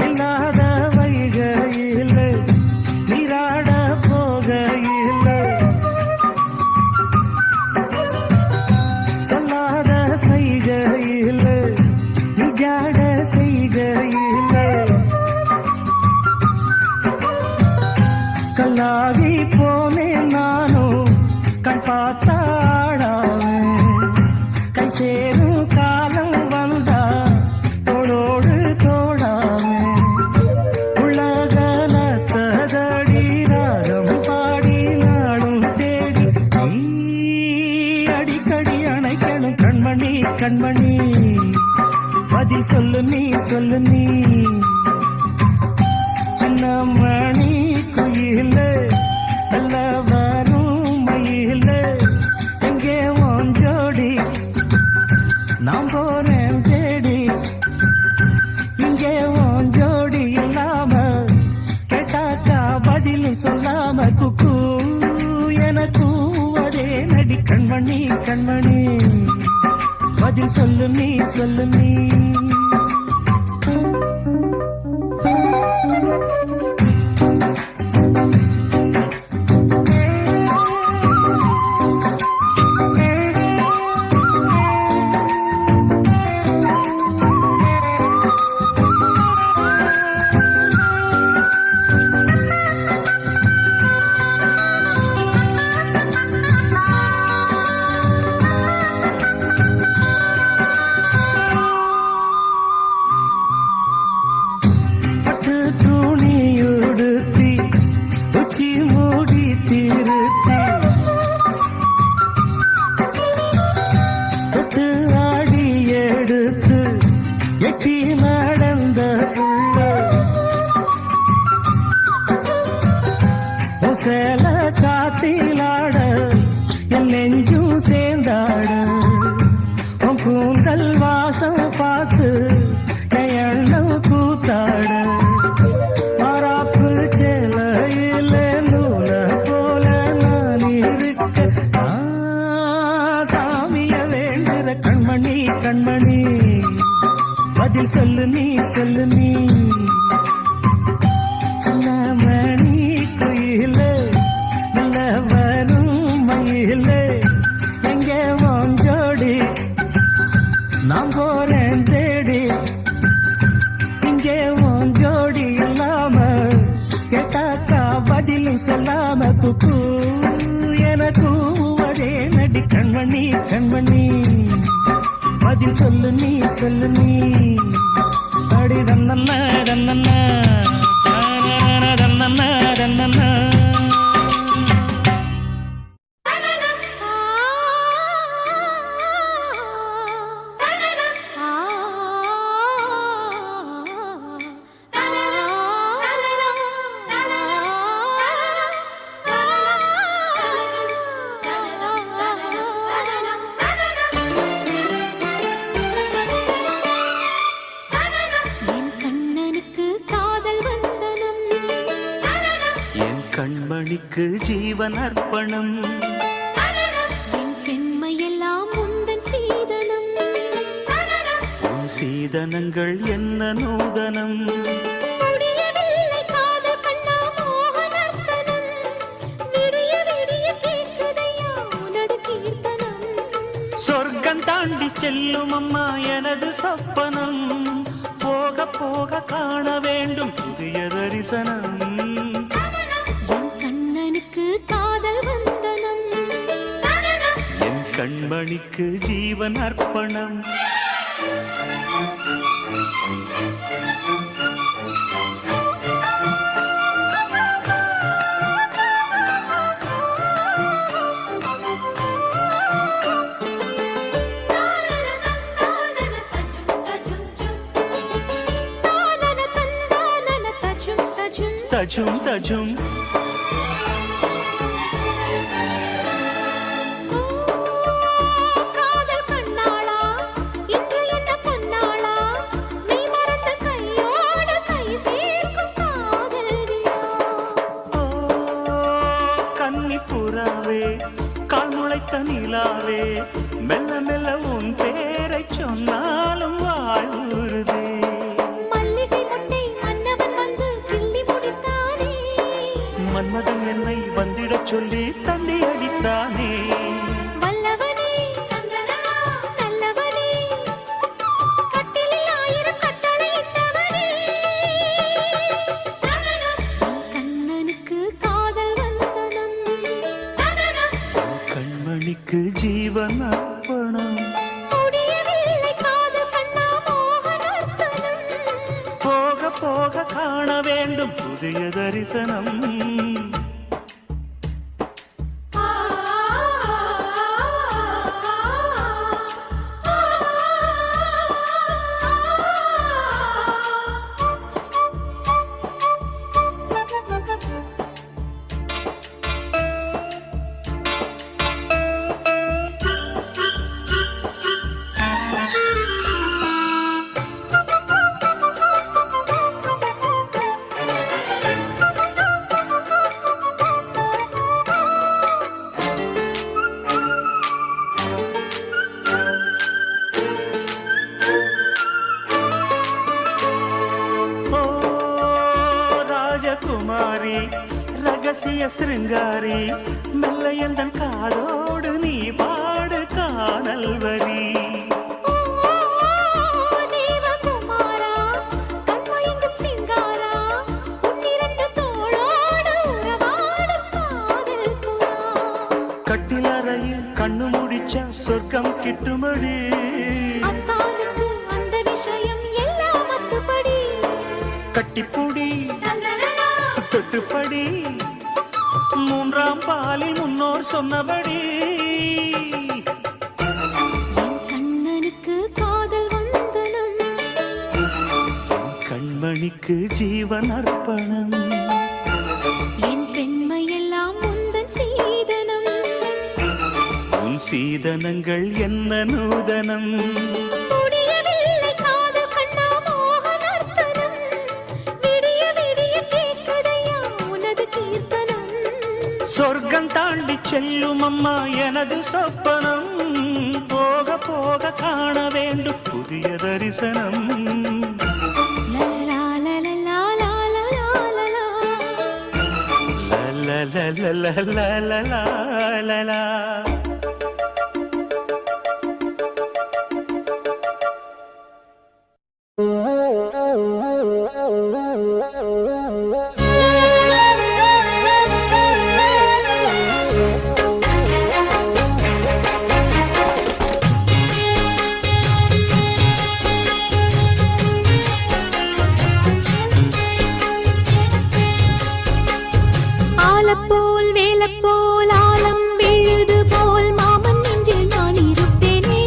இல்லாத வைகையில நீராட போகையில சொல்லாத செய்கையில நிஜாட செய்கையில கல்லாகி போனேன் நானும் கண் பார்த்தாடாவேன் கை சேரும் காலம் வந்தா தோளோடு தோடாமே உலகல தகடி ராகம் பாடி நாடும் தேடி நீ அடிக்கடி அணைக்கணும் கண்மணி கண்மணி பதில் சொல்லு நீ சொல்லு நீ சின்ன மணி குயில நல்ல வரும் மயில எங்கே உன் ஜோடி நான் போறேன் தேடி இங்கே உன் ஜோடி இல்லாம கேட்டாக்கா பதில் சொல்லாம குக்கு எனக்கு அதே நடி கண்மணி கண்மணி பதில் சொல்லு நீ சொல்லு நீ பட்டு துணியுடுத்தி உச்சி மூடி திருத்தி தொட்டு ஆடி எடுத்து எட்டி நடந்த புள்ள சேல காத்திலாட என் நெஞ்சும் சேர்ந்தாட உன் கூந்தல் வாசம் பார்த்து என் எண்ணம் கூத்தாட மராப்பு சேலையில நூல போல நான் இருக்க நான் சாமிய வேண்டுற கண்மணி கண்மணி பதில் சொல்லு நீ சொல்லு நீ சின்ன மணி குயில நல்ல வரும் மயில எங்கே உன் ஜோடி நான் போறேன் தேடி இங்கே உன் ஜோடி இல்லாம கேட்டாக்கா பதில் சொல்லாம குக்கு எனக்கு அதே நடி கண்மணி கண்மணி பதில் சொல்லு நீ சொல்லு நீ அடி தன்னன்ன தன்னன்ன தன்னன்ன தன்னன்ன என் கண்ணனுக்கு காதல் வந்தனம் என் கண்மணிக்கு ஜீவன் அர்ப்பணம் என் பெண்மையெல்லாம் உந்தன் சீதனம் உன் சீதனங்கள் என்ன நூதனம் முடியவில்லை காதல் கண்ணா மோகனர்த்தனம் விடிய விடிய கேட்குதையா உனது கீர்த்தனம் சொர்க்கம் தாண்டி செல்லும் அம்மா எனது சொப்பனம் போக போக காண வேண்டும் புதிய தரிசனம் என் கண்ணனுக்கு காதல் வந்தனம் என் கண்மணிக்கு ஜீவன் அர்ப்பணம் தஜும் தஜும் காதல் கண்ணாளா இன்று என்ன பொன்னாளா நீ மறந்த கையோடு கை சேர்க்கும் காதல் விழா ஓ கன்னி புறாவே கால் முளைத்த நிலாவே மெல்ல மெல்ல உன் பேரை சொன்னாலும் வாழ்வுறுதே மல்லிகை முட்டை மன்னவன் வந்து கிள்ளி முடித்தானே மன்மதன் என்னை வந்திடச் சொல்லி தள்ளி அடித்தானே வல்லவனே நல்லவனே கட்டிலில் 1000 கட்டளையிட்டவனே கண்ணனுக்கு காதல் வந்தனம் கண்மணிக்கு ஜீவன் அர்ப்பணம் முடியவில்லை காதல் கண்ணா மோகனர்த்தனம் போக போக காண வேண்டும் புதிய தரிசனம் ஓ ராஜகுமாரி ரகசிய சிருங்காரி மெல்ல எந்தன் காதோடு நீ பாடு காணல் வரி தேவகுமாரா கண்மயங்கும் சிங்காரா உன்னிரண்டு தோளோடு உறவாடும் காதல் புறா கட்டிலறையில் கண்ணு முடிச்ச சொர்க்கம் கிட்டுமடி அத்தானுக்கு அந்த விஷயம் எல்லாம் அத்துப்படி கட்டிப்புடி தொட்டுப்படி மூன்றாம் பாலில் முன்னோர் சொன்னபடி என் கண்ணனுக்கு காதல் வந்தனம் கண்மணிக்கு ஜீவன் அர்ப்பணம் என் பெண்மையெல்லாம் முந்தன் சீதனம் உன் சீதனங்கள் என்ன நூதனம் முடியவில்லை காதல் கண்ணா மோகனர்த்தனம் விடிய விடிய கேட்குதையா உனது கீர்த்தனம் சொர்க்கம் தாண்டி செல்லும் அம்மா எனது சொப்பனம் போக போக காண வேண்டும் புதிய தரிசனம் லலலா லலலா லலலா லலலலலலலலலலா. ஆலப்போல் வேலப்போல் ஆலம் விழுது போல் மாமன் நெஞ்சில் நான் இருப்பேனே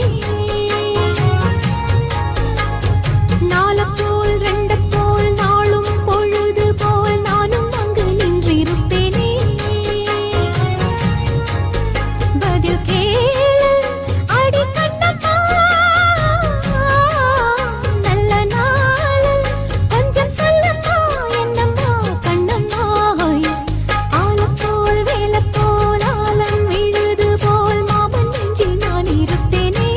நாலப்போல் ரெண்டப்போல் நாளும் பொழுது போல் நானும் அங்கு நின்றிருப்பேனே பதில் கேளு அடி கண்ணம்மா நல்ல நாள் கொஞ்சம் சொல்லம்மா என்னம்மா கண்ணம்மா ஆலப்போல் வேலப்போல் ஆலம் விழுது போல் மாமன் நெஞ்சில் நான் இருப்பேனே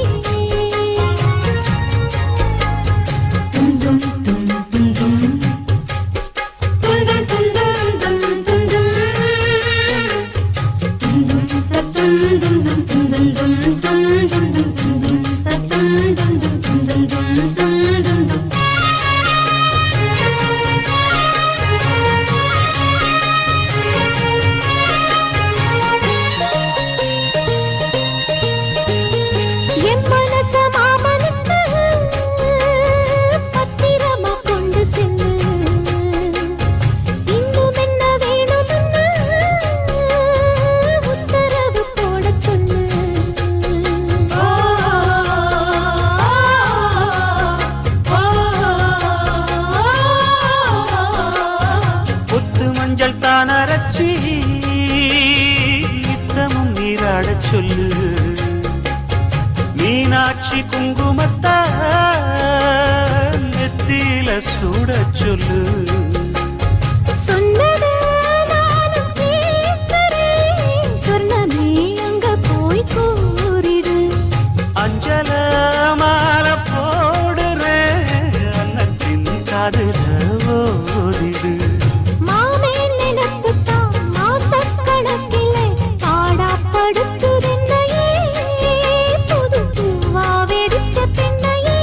துந்தும் தும் துந்தும் துந்தும் துந்தும் தும் துந்தும் துந்தும் தத்தும் துந்தும் துந்தும் தும் தும் துந்தும் துந்தும் தத்தும் துந்தும் துந்தும் தும் தும் துந்தும் என் மனச மாமனுக்கு பத்திரமா கொண்டு செல்லு இன்னும் என்ன வேணும்னு உத்தரவு போடச் சொல்லு காட்சி குங்குமத்தை நெத்தியில சூட சொல்லு. சொன்னதை நானும் கேட்கிறேன். சொர்ணமே அங்க போய் கூறிடு. அஞ்சல மாலை போடுறேன் அன்னத்தின் காதுல ஓடிடு. மாமே நினைப்புத்தான் மாசக்கணக்கிலே பாடாப்படுத்துதென்னையே. புது பூவா வெடிச்ச பெண்ணையே.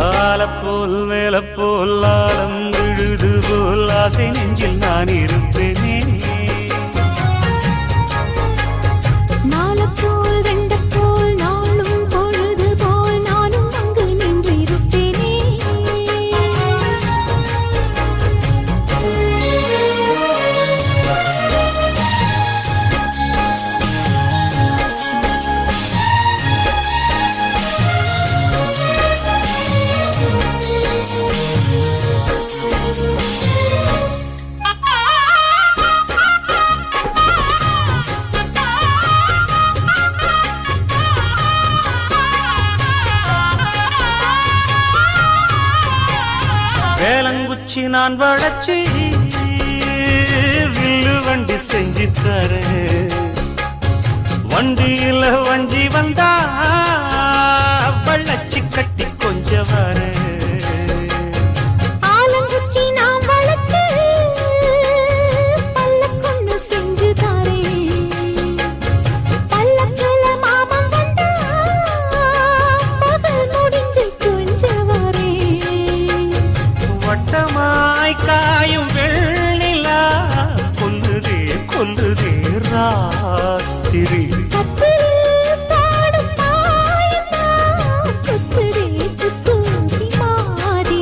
ஆலப்போல் வேலப்போல் ஆலம் விழுது போல் ஆசை நெஞ்சில் நான் இருப்பேனே. நாளப்போல் ரெண்டப்போல் நாளும் பொழுது போல் நானும் அங்கு நின்றிருப்பேனே. வேலங்குச்சி நான் வளச்சி வில்லு வண்டி செஞ்சு தரேன். வண்டியில வஞ்சி வந்தா வள்ளச்சி கட்டி கொஞ்சம் வரேன். ஆலங்குச்சி நாம் வளர்த்து பல்லக்கொன்னு செஞ்சு தாரேன். பல்லக்குல மாமன் வந்தா பகல் முடிஞ்சு கொஞ்சம் வரேன். வட்டமாய் காயும் வெள்ளிலா கொல்லுதே கொல்லுதே ராத்திரி. கட்டில் பாடும் தாயம்தான் குத்துதே குத்தூசி மாதிரி.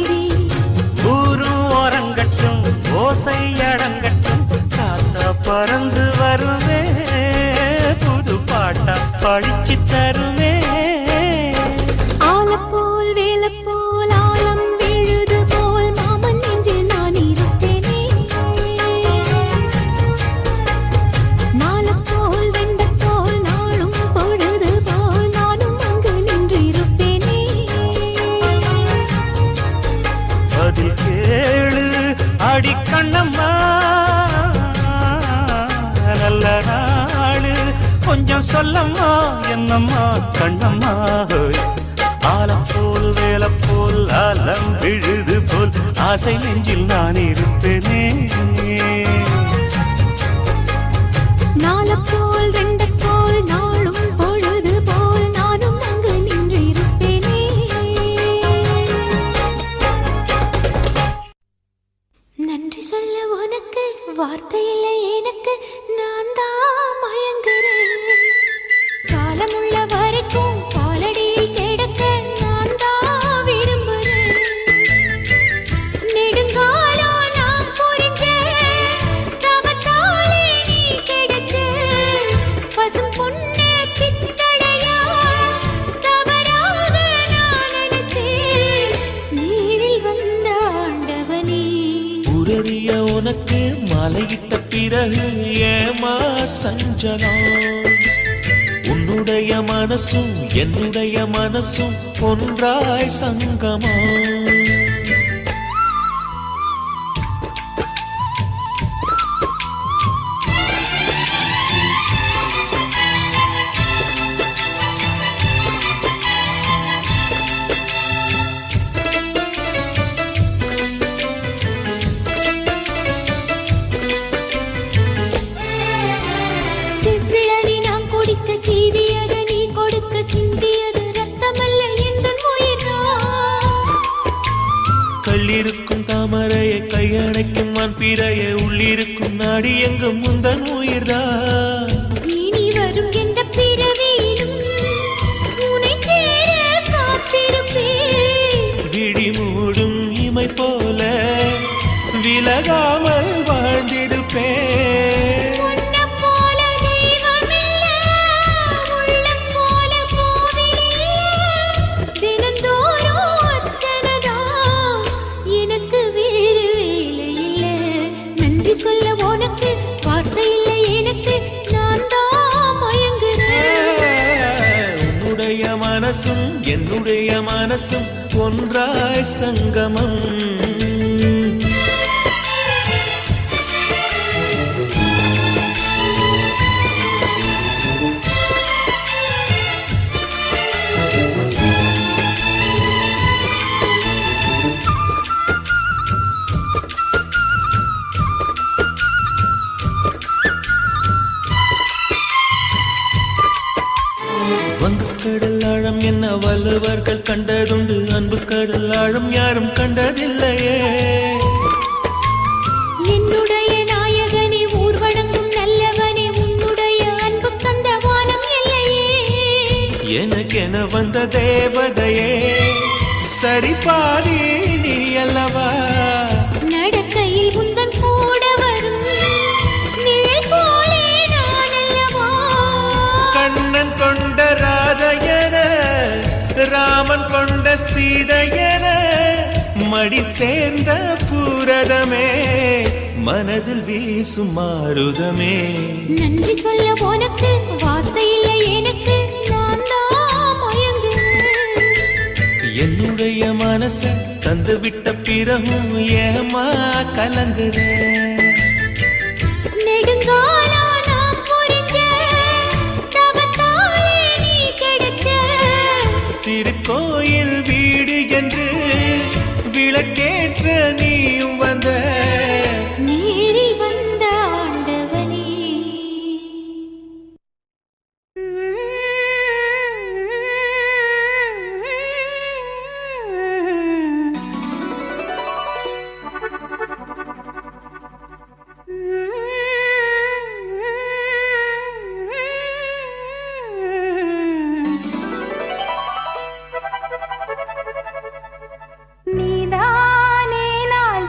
ஊரும் ஓரங்கட்டும் ஓசை அடங்கட்டும் காத்தா பறந்து வருவே புது பாட்டா படிச்சு தருவே. ஆலப்போல் வேலப்போல் ஆலம் விழுது போல் மாமன் நெஞ்சில் நான் இருப்பேனே. நாளப்போல் வெண்டப்போல் நாளும் பொழுது போல் நானும் அங்கு நின்றிருப்பேனே. பதில் கேளு அடி கண்ணம்மா நல்ல நாளு கொஞ்சம் சொல்லம்மா என்னம்மா கண்ணம்மா. ஆலப்போல் வேலப்போல் ஆலம் விழுது போல் ஆசை நெஞ்சில் நான் இருப்பேனே. நாளப்போல் வெண்டப்போல் நாளும் பொழுது போல் நானும் அங்கு நின்றிருப்பேனே. நன்றி சொல்ல உனக்கு வார்த்தை இல்லை எனக்கு. நான் தான் மயங்குறேன். காலமுள்ள வரைக்கும் காலடியில் கிடக்க நான் தான் விரும்புறேன். நெடுங்காலம் நான் புரிஞ்ச தவத்தாலே நீ கிடைச்ச பசும் பொன்னே பித்தளையா தவறாக நான் நினைச்சேன். நீரில் வந்த ஆண்டவனே. உரறிய உனக்கு மலையிட்ட பிறகு ஏமா சஞ்சலம்? உன்னுடைய மனசும் என்னுடைய மனசும் ஒன்றாய் சங்கமா. செவ்விழனி நான் குடிக்க சீவியது நீ கொடுக்க சிந்தியது ரத்தமல்ல எந்தன் உயிர்தான். கல்லிருக்கும் தாமரையை கையணைக்கும் வான்பிறையை உள்ளிருக்கும் நாடி எங்கும் முந்தன் உயிர்தான். இனி வரும் எந்த பிறவியிலும் உன்னை சேர காத்திருப்பேன். விழி மூடும் இமை போல விலகாமல் வாழ்ந்திருப்பேன். உன்னைப் போல தெய்வமில்ல, உள்ளம் போல கோவிலில்ல. தினந்தோறும் அர்ச்சனைதான், எனக்கு வேறு வேலை இல்ல. நன்றி சொல்ல உனக்கு வார்த்தை இல்லை எனக்கு. உன்னுடைய மனசும் என்னுடைய மனசும் ஒன்றாய் சங்கமம். கடல் ஆழம் என்ன வள்ளுவர்கள் கண்டதுண்டு, அன்பு கடல் ஆழம் யாரும் கண்டதில்லையே. என்னுடைய நாயகனே ஊர் வணங்கும் நல்லவனே, உன்னுடைய அன்பு தந்த வானம் இல்லையே. எனக்கென வந்த தேவதையே சரி பாதி நீ அல்லவா. நடக்கையில் உந்தன் கூட வரும் நிழல் போலே நான் அல்லவா. கண்ணன் கொண்ட ராதையன ராமன் கொண்ட சீதையன மடி சேர்ந்த பூரதமே மனதில் வீசும் மாருதமே. நன்றி சொல்ல உனக்கு வார்த்தை இல்லை எனக்கு, நான் தான் மயங்குறேன். என்னுடைய மனச தந்து விட்ட பிறகும் ஏமா கலங்குறேன். நெடுங்காலா நான் புரிஞ்ச தவத்தாலே நீ கிடைச்ச. திருக்கோயில் வீடு என்று விளக்கேற்ற நீயும் வந்த. நீரில் வந்த ஆண்டவனே. நீதானே நான்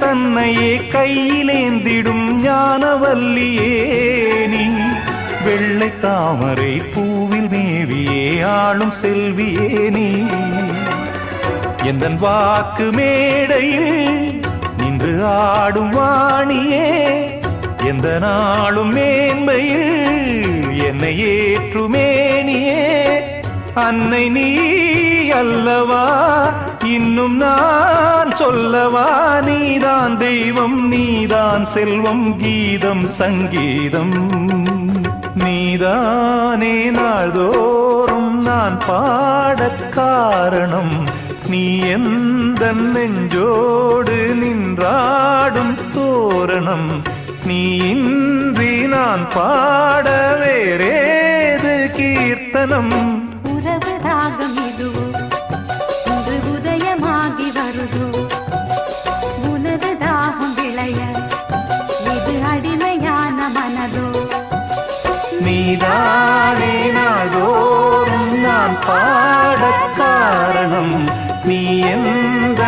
தன்னையே கையிலேந்திடும் ஞானவல்லியே நீ வெள்ளை தாமரை பூவில் மேவியே ஆளும் செல்வியே நீ எந்தன் வாக்கு மேடையில் நின்று ஆடும் வாணியே எந்த நாளும் மேன்மையில் என்னை ஏற்றுமேனியே அன்னை நீ அல்லவா இன்னும் நான் சொல்லவா நீதான் தெய்வம் நீதான் செல்வம் கீதம் சங்கீதம் நீதானே நாள்தோறும் நான் பாடக் காரணம் நீ எந்த நெஞ்சோடு நின்றாடும் தோரணம் நீ இன்றி நான் பாட வேறேது கீர்த்தனம் உறவு ராகம் இதுவோ இன்று உதயமாகி வருதோ உனது தாகம் விளைய இது அடிமையான மனதோ நீதானே நாள்தோறும் நான் பாடக் காரணம் நீ எந்த